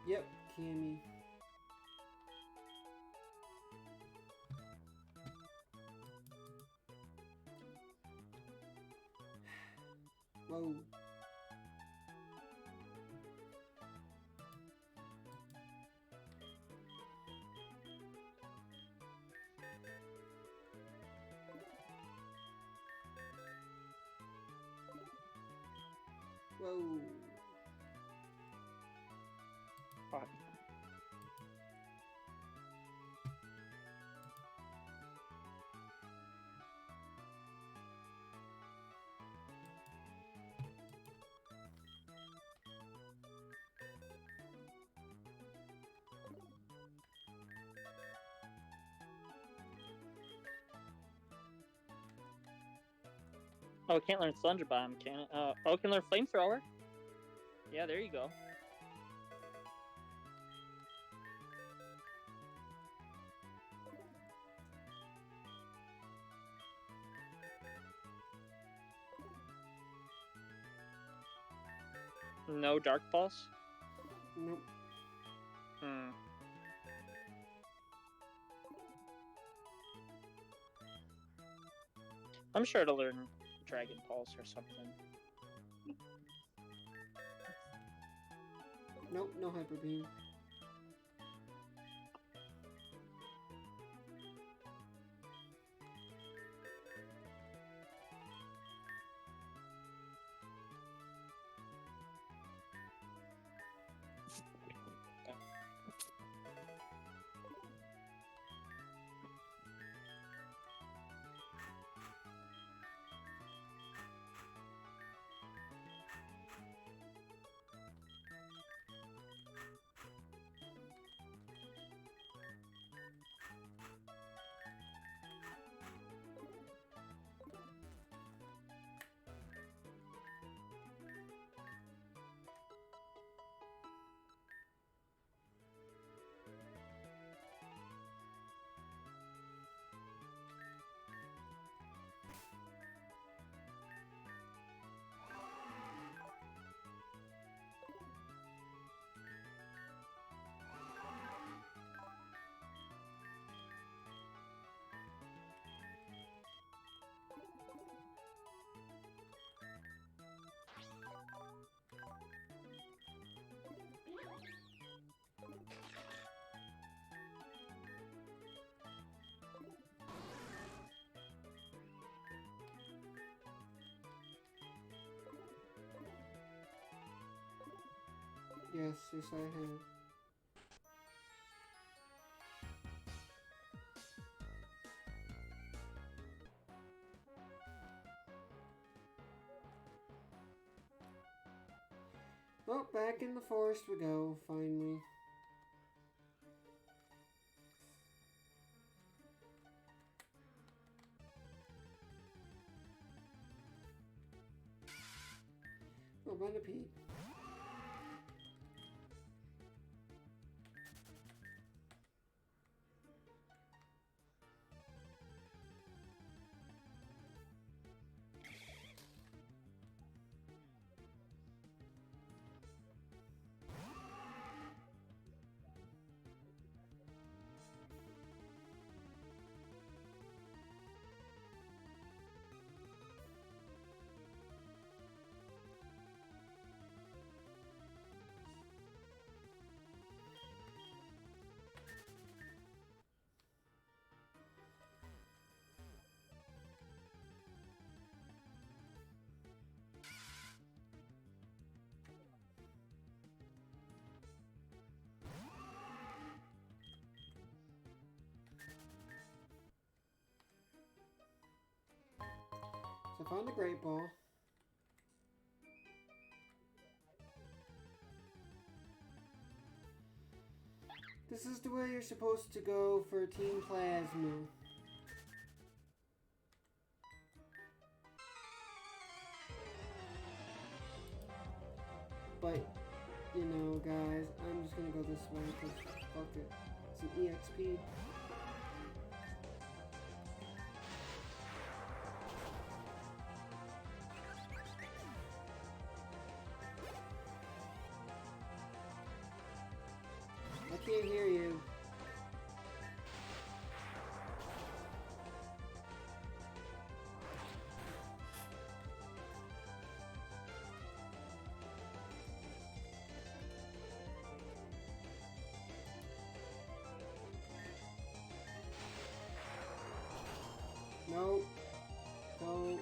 Yep, Cammy. Whoa. Whoa. Fuck. Oh, it can't learn Thunder Bomb, can it? Oh, it can learn Flamethrower. Yeah, there you go. No Dark Pulse? Nope. Hmm. I'm sure it'll learn Dragon Pulse or something. Nope, no Hyper Beam. Yes, yes I have. Well, back in the forest we go, finally. Oh, Manapete. So I found the Great Ball. This is the way you're supposed to go for Team Plasma. But, you know, guys, I'm just gonna go this way because fuck it. It's an EXP. I can't hear you. No. Don't.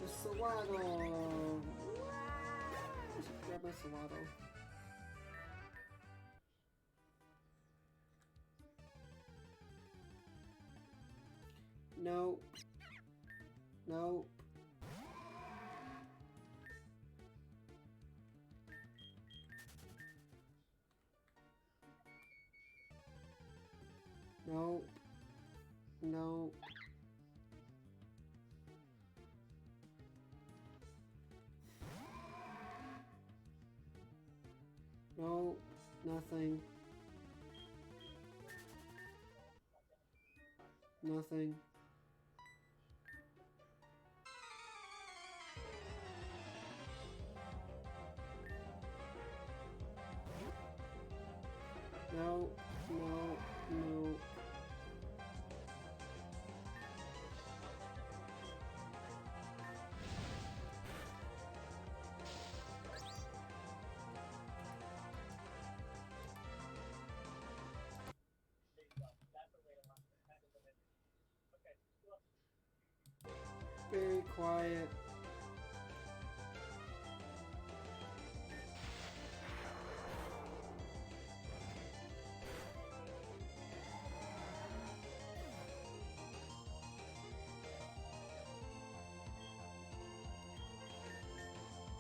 The Sawado. I should grab my Sawado. No. No. No. No. No. Nothing. Nothing. No, no, no. Very quiet.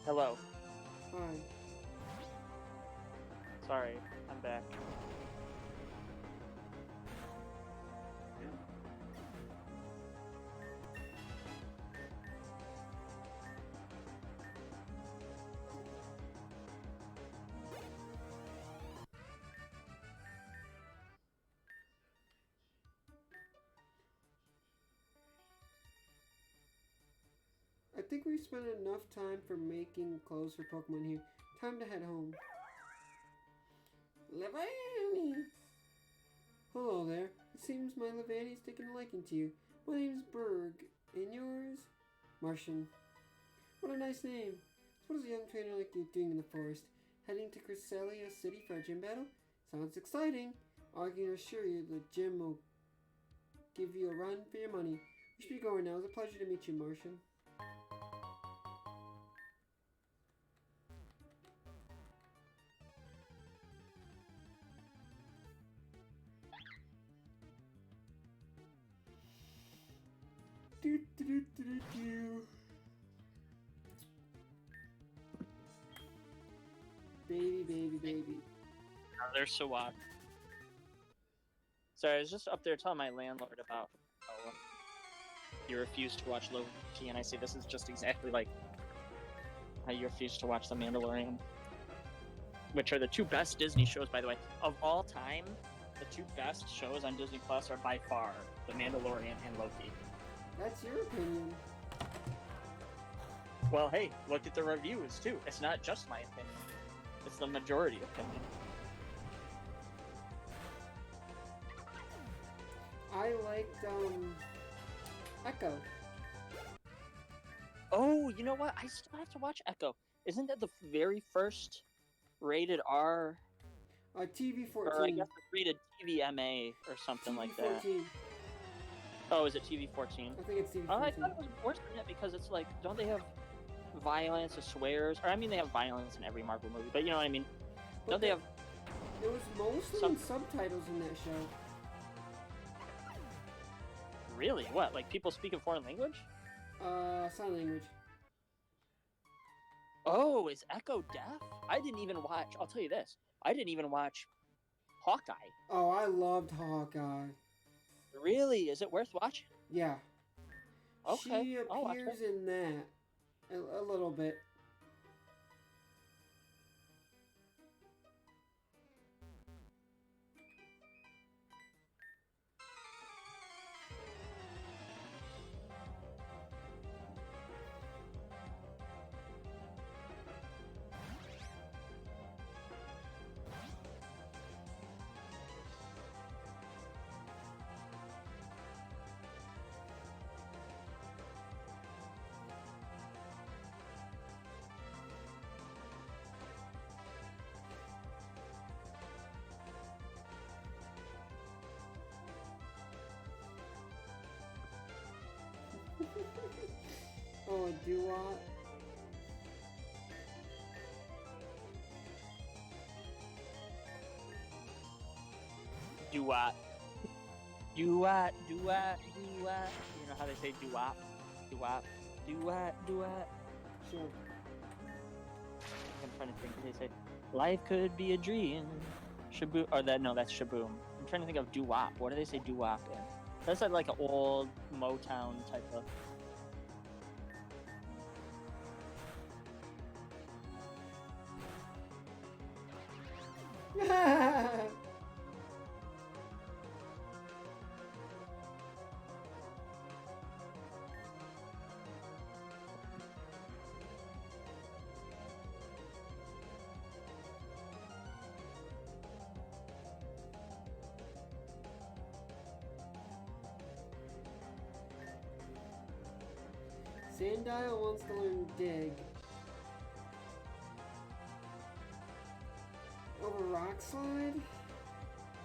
Hello. Hi. Sorry, I'm back. I think we've spent enough time for making clothes for Pokemon here. Time to head home. Levani! Hello there. It seems my Levani's taken a liking to you. My name's Berg. And yours? Martian. What a nice name. So what does a young trainer like you doing in the forest? Heading to Cresselia City for a gym battle? Sounds exciting. I can assure you the gym will give you a run for your money. We should be going now. It was a pleasure to meet you, Martian. Do, do, do, do, do, do. Baby, baby, baby. There's Sawad. Sorry, I was just up there telling my landlord about how you refuse to watch Loki, and I say this is just exactly like how you refuse to watch The Mandalorian, which are the two best Disney shows, by the way, of all time. The two best shows on Disney Plus are by far The Mandalorian and Loki. That's your opinion. Well, hey, look at the reviews too. It's not just my opinion; it's the majority opinion. I liked Echo. Oh, you know what? I still have to watch Echo. Isn't that the very first rated R, TV or I 14. guess it's rated TVMA or something TV like that? 14. Oh, is it TV 14? I think it's TV Oh, I 14. thought it was worse than that because it's like, don't they have violence or swears? Or I mean, they have violence in every Marvel movie, but you know what I mean? But Don't they have? It was mostly some- in subtitles in that show. Really? What? Like people speak a foreign language? Sign language. Oh, is Echo deaf? I didn't even watch. I'll tell you this. I didn't even watch Hawkeye. Oh, I loved Hawkeye. Really? Is it worth watching? Yeah. Okay, She I'll watch appears it. in that a little bit. Oh, a doo-wop. Duat. Duat, duat, duat. You know how they say duat? Duat. Duat, duat. Sure. I'm trying to think. They say, life could be a dream. Shaboom. Or that, no, that's Shaboom. I'm trying to think of doo-wop. What do they say doo-wop in? That's like an old Motown type of. Sandile wants to learn dig. Over rock slide?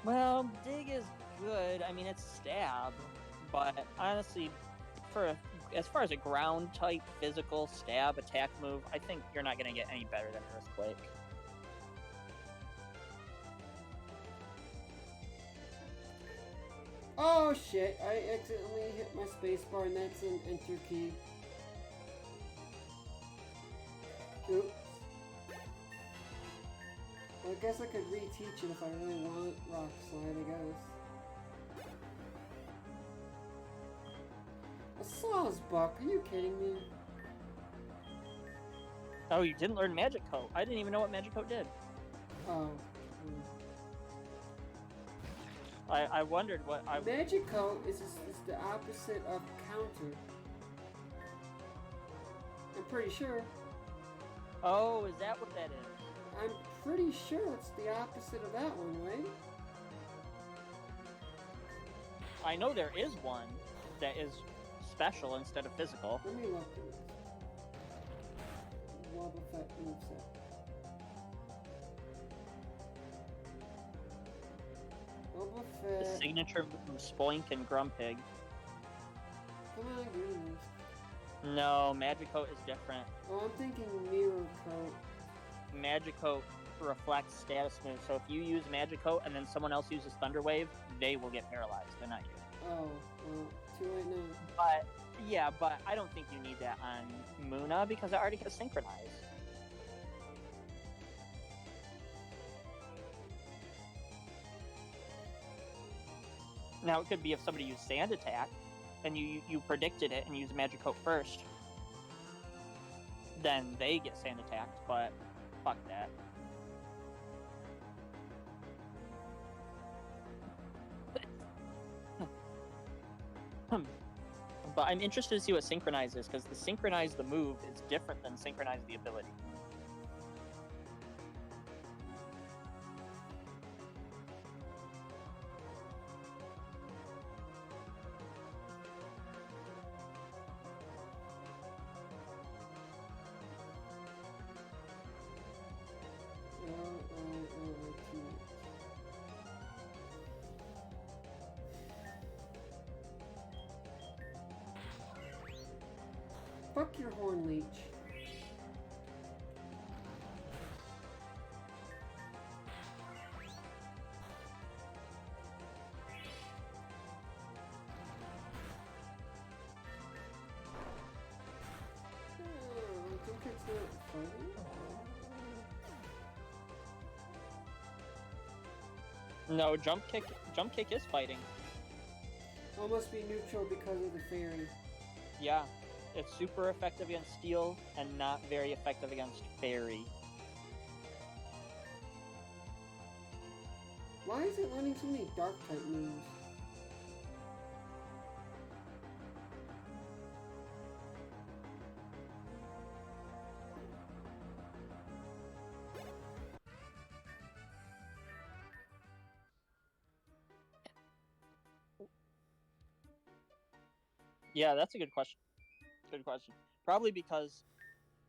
Well, dig is good. I mean, it's stab, but honestly, as far as a ground type physical stab attack move, I think you're not going to get any better than Earthquake. Oh shit, I accidentally hit my spacebar and that's an enter key. Oops. Well, I guess I could reteach it if I really want rock slide, I guess. A Sawsbuck, are you kidding me? Oh, you didn't learn Magic Coat. I didn't even know what Magic Coat did. Oh. I wondered what I. Magic Coat is the opposite of counter. I'm pretty sure. Oh, is that what that is? I'm pretty sure it's the opposite of that one, right? I know there is one that is special instead of physical. Let me look at it. Wobbuffet moveset. The Wobbuffet. signature Spoink and Grumpig. Come on, give me this. No, Magic Coat is different. Oh, I'm thinking Mirror Coat. Magic Coat reflects status moves, so if you use Magic Coat and then someone else uses Thunder Wave, they will get paralyzed. They're not you. Oh, well, too late now. But yeah, but I don't think you need that on Muna because it already has Synchronize. Now it could be if somebody used Sand Attack, and you predicted it and used Magic Coat first, then they get Sand Attacked. But fuck that. But I'm interested to see what Synchronize is, because the Synchronize the move is different than Synchronize the ability. Fuck your Horn Leech. Don't get not fighting. No, jump kick is fighting. Oh, must be neutral because of the fairy. Yeah, it's super effective against steel and not very effective against fairy. Why is it learning so many dark type moves? Yeah, that's a good question. Good question. Probably because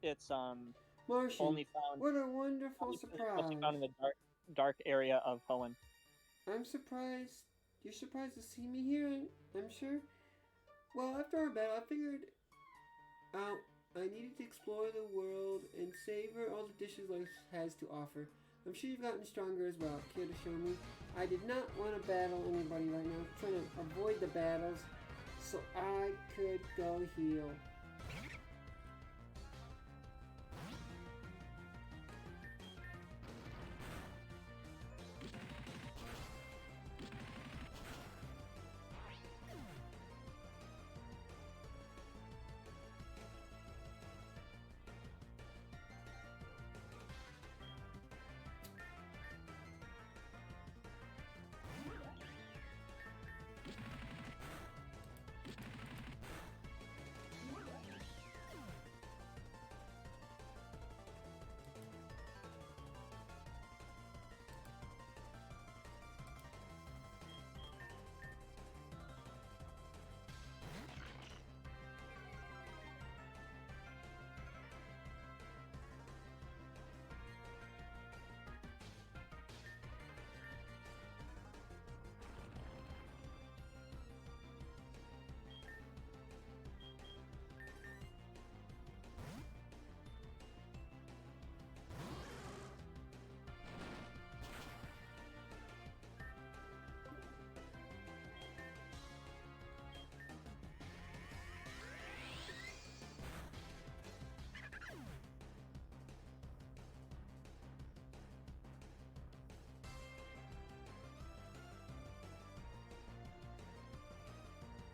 it's Martian, only found what a wonderful only surprise. found in the dark area of Hoenn. I'm surprised. You're surprised to see me here, I'm sure. Well, after our battle, I figured out I needed to explore the world and savor all the dishes life has to offer. I'm sure you've gotten stronger as well. Care to show me? I did not want to battle anybody right now. I'm trying to avoid the battles so I could go heal.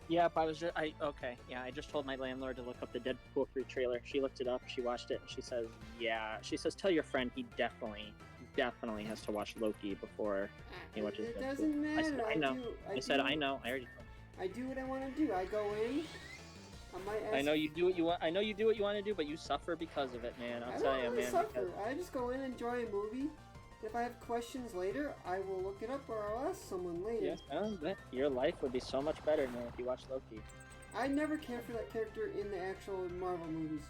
Yep, I just told my landlord to look up the Deadpool 3 trailer. She looked it up, she watched it, and she says, yeah. She says, tell your friend he definitely has to watch Loki before he watches It Deadpool. doesn't matter. I know. I said, I know. I already told him. I do what I want to do. I go in. I might ask. I know you do what you want. I know you do what you want to do, but you suffer because of it, man. I'll tell you, man. Suffer. Because... I just go in, enjoy a movie. If I have questions later, I will look it up or I'll ask someone later. Yes, your life would be so much better, man, if you watched Loki. I never cared for that character in the actual Marvel movies.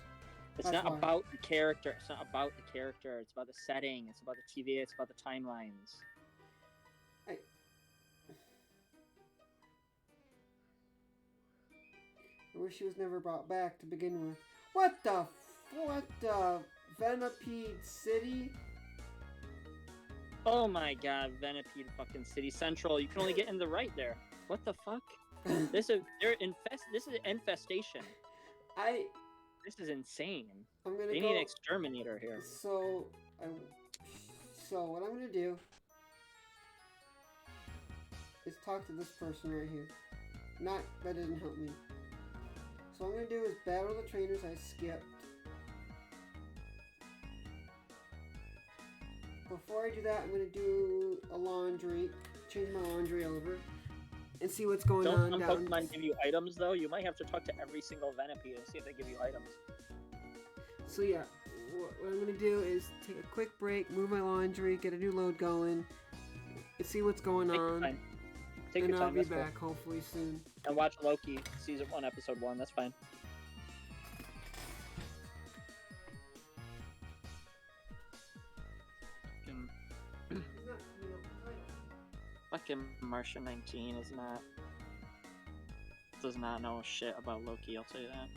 It's not about the character. It's not about the character. It's about the setting. It's about the TV. It's about the timelines. I wish she was never brought back to begin with. What the Venipede City? Oh my god, Venipede fucking City Central. You can only get in the right there. What the fuck? This is an infestation. This is insane. They need an exterminator here. So what I'm gonna do is talk to this person right here. That didn't help me. So what I'm gonna do is battle the trainers I skipped. Before I do that, I'm gonna do a laundry, change my laundry over, and see what's going on. Don't some Pokemon give you items though? You might have to talk to every single Venipede and see if they give you items. So yeah, what I'm gonna do is take a quick break, move my laundry, get a new load going, and see what's going on. Take your time. I'll be back hopefully soon. And watch Loki season 1, episode 1. That's fine. Fucking Martian 19 does not know shit about Loki, I'll tell you that.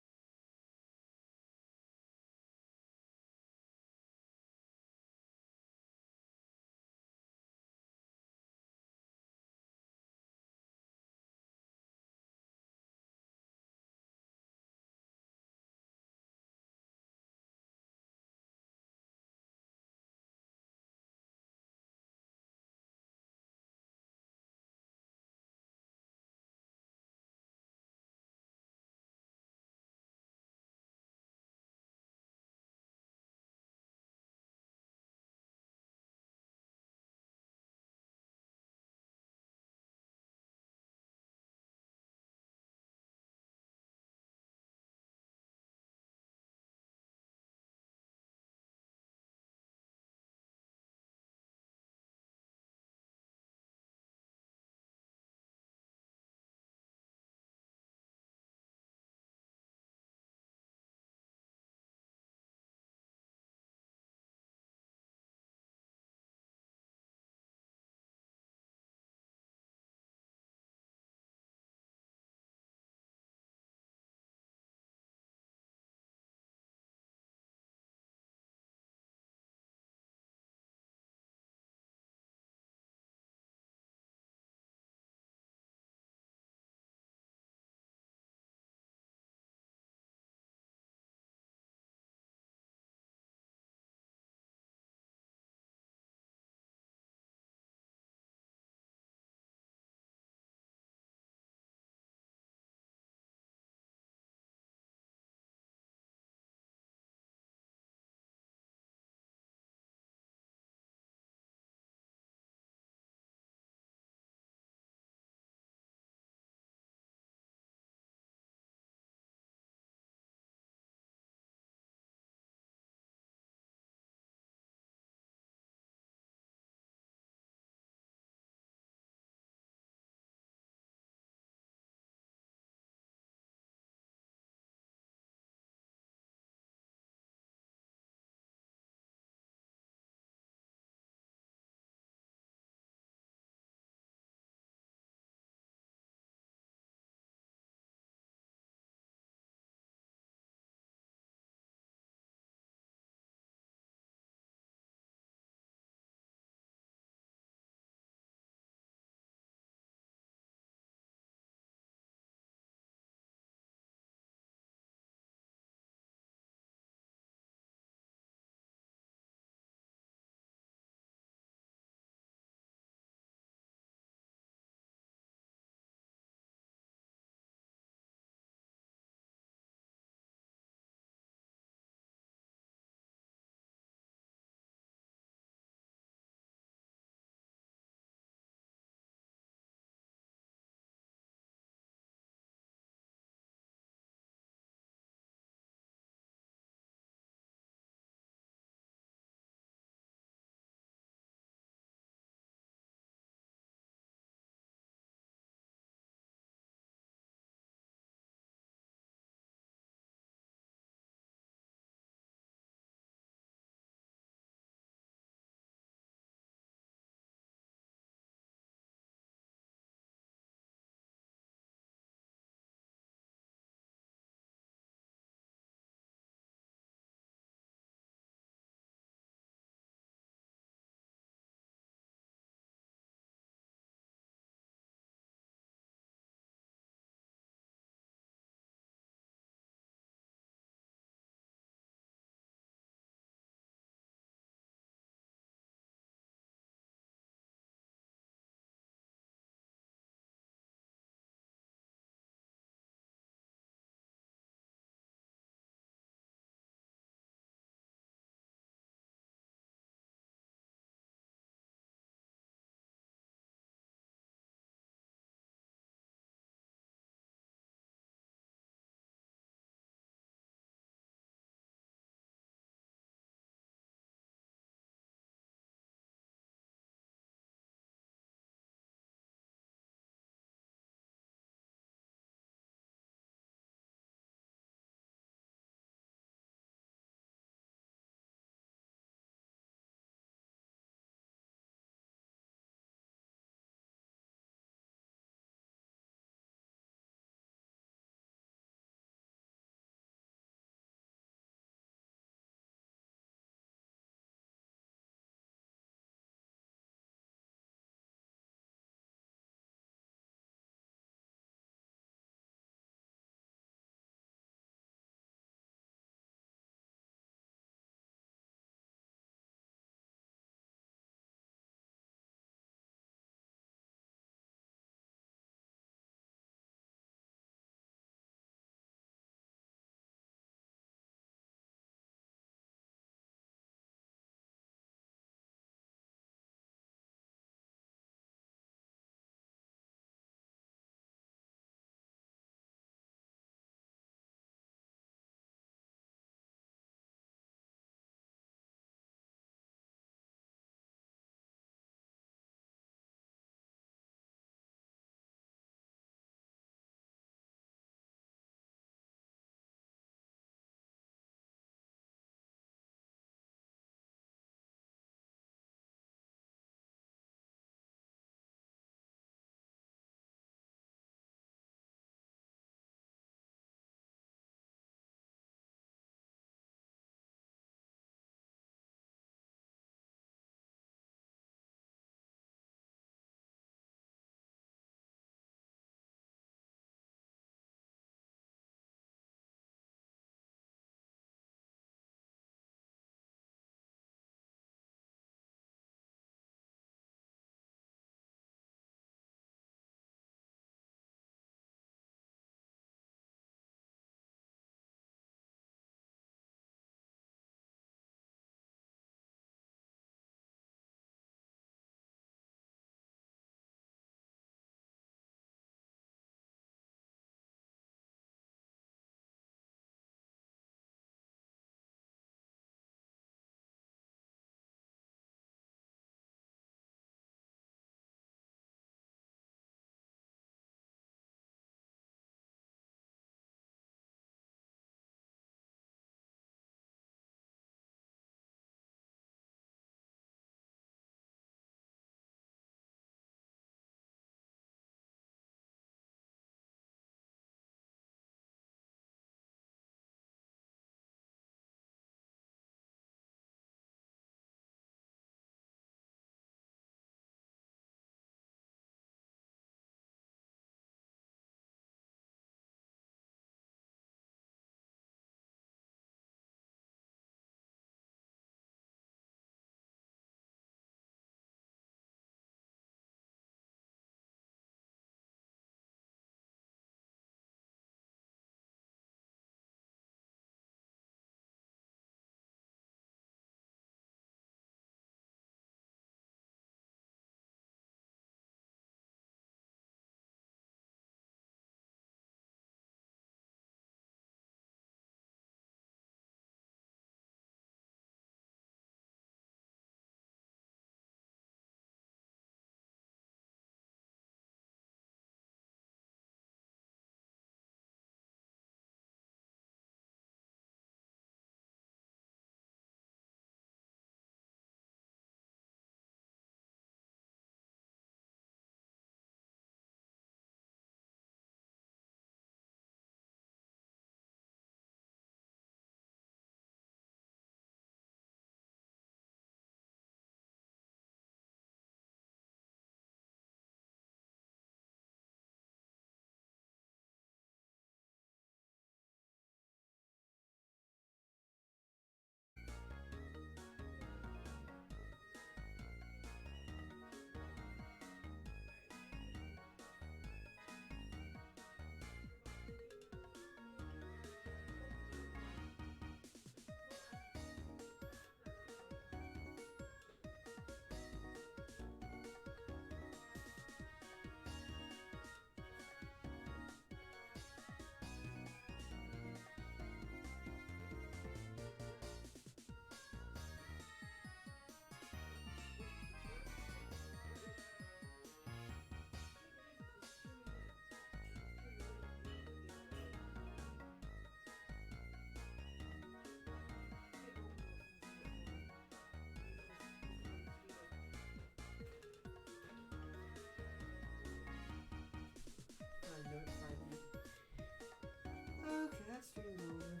Okay, that's stream's over.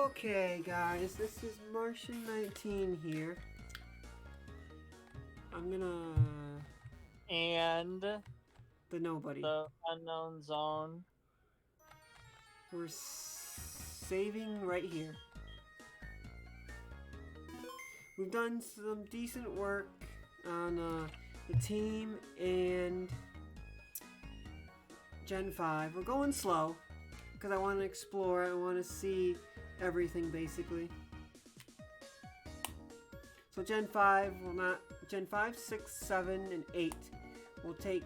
Okay, guys, this is Martian 19 here. I'm gonna And the nobody. the unknown zone. We're saving right here. We've done some decent work on the team and Gen 5. We're going slow because I want to explore. I want to see everything basically. So Gen 5 will not. Gen 5, 6, 7, and 8 will take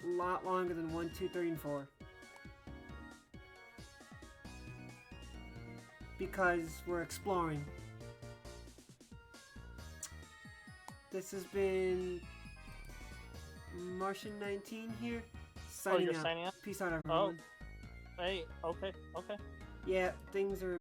a lot longer than 1, 2, 3, and 4. Because we're exploring. This has been Martian 19 here. Signing you're out. signing out? Peace out, everyone. Hey, okay. Yeah, things are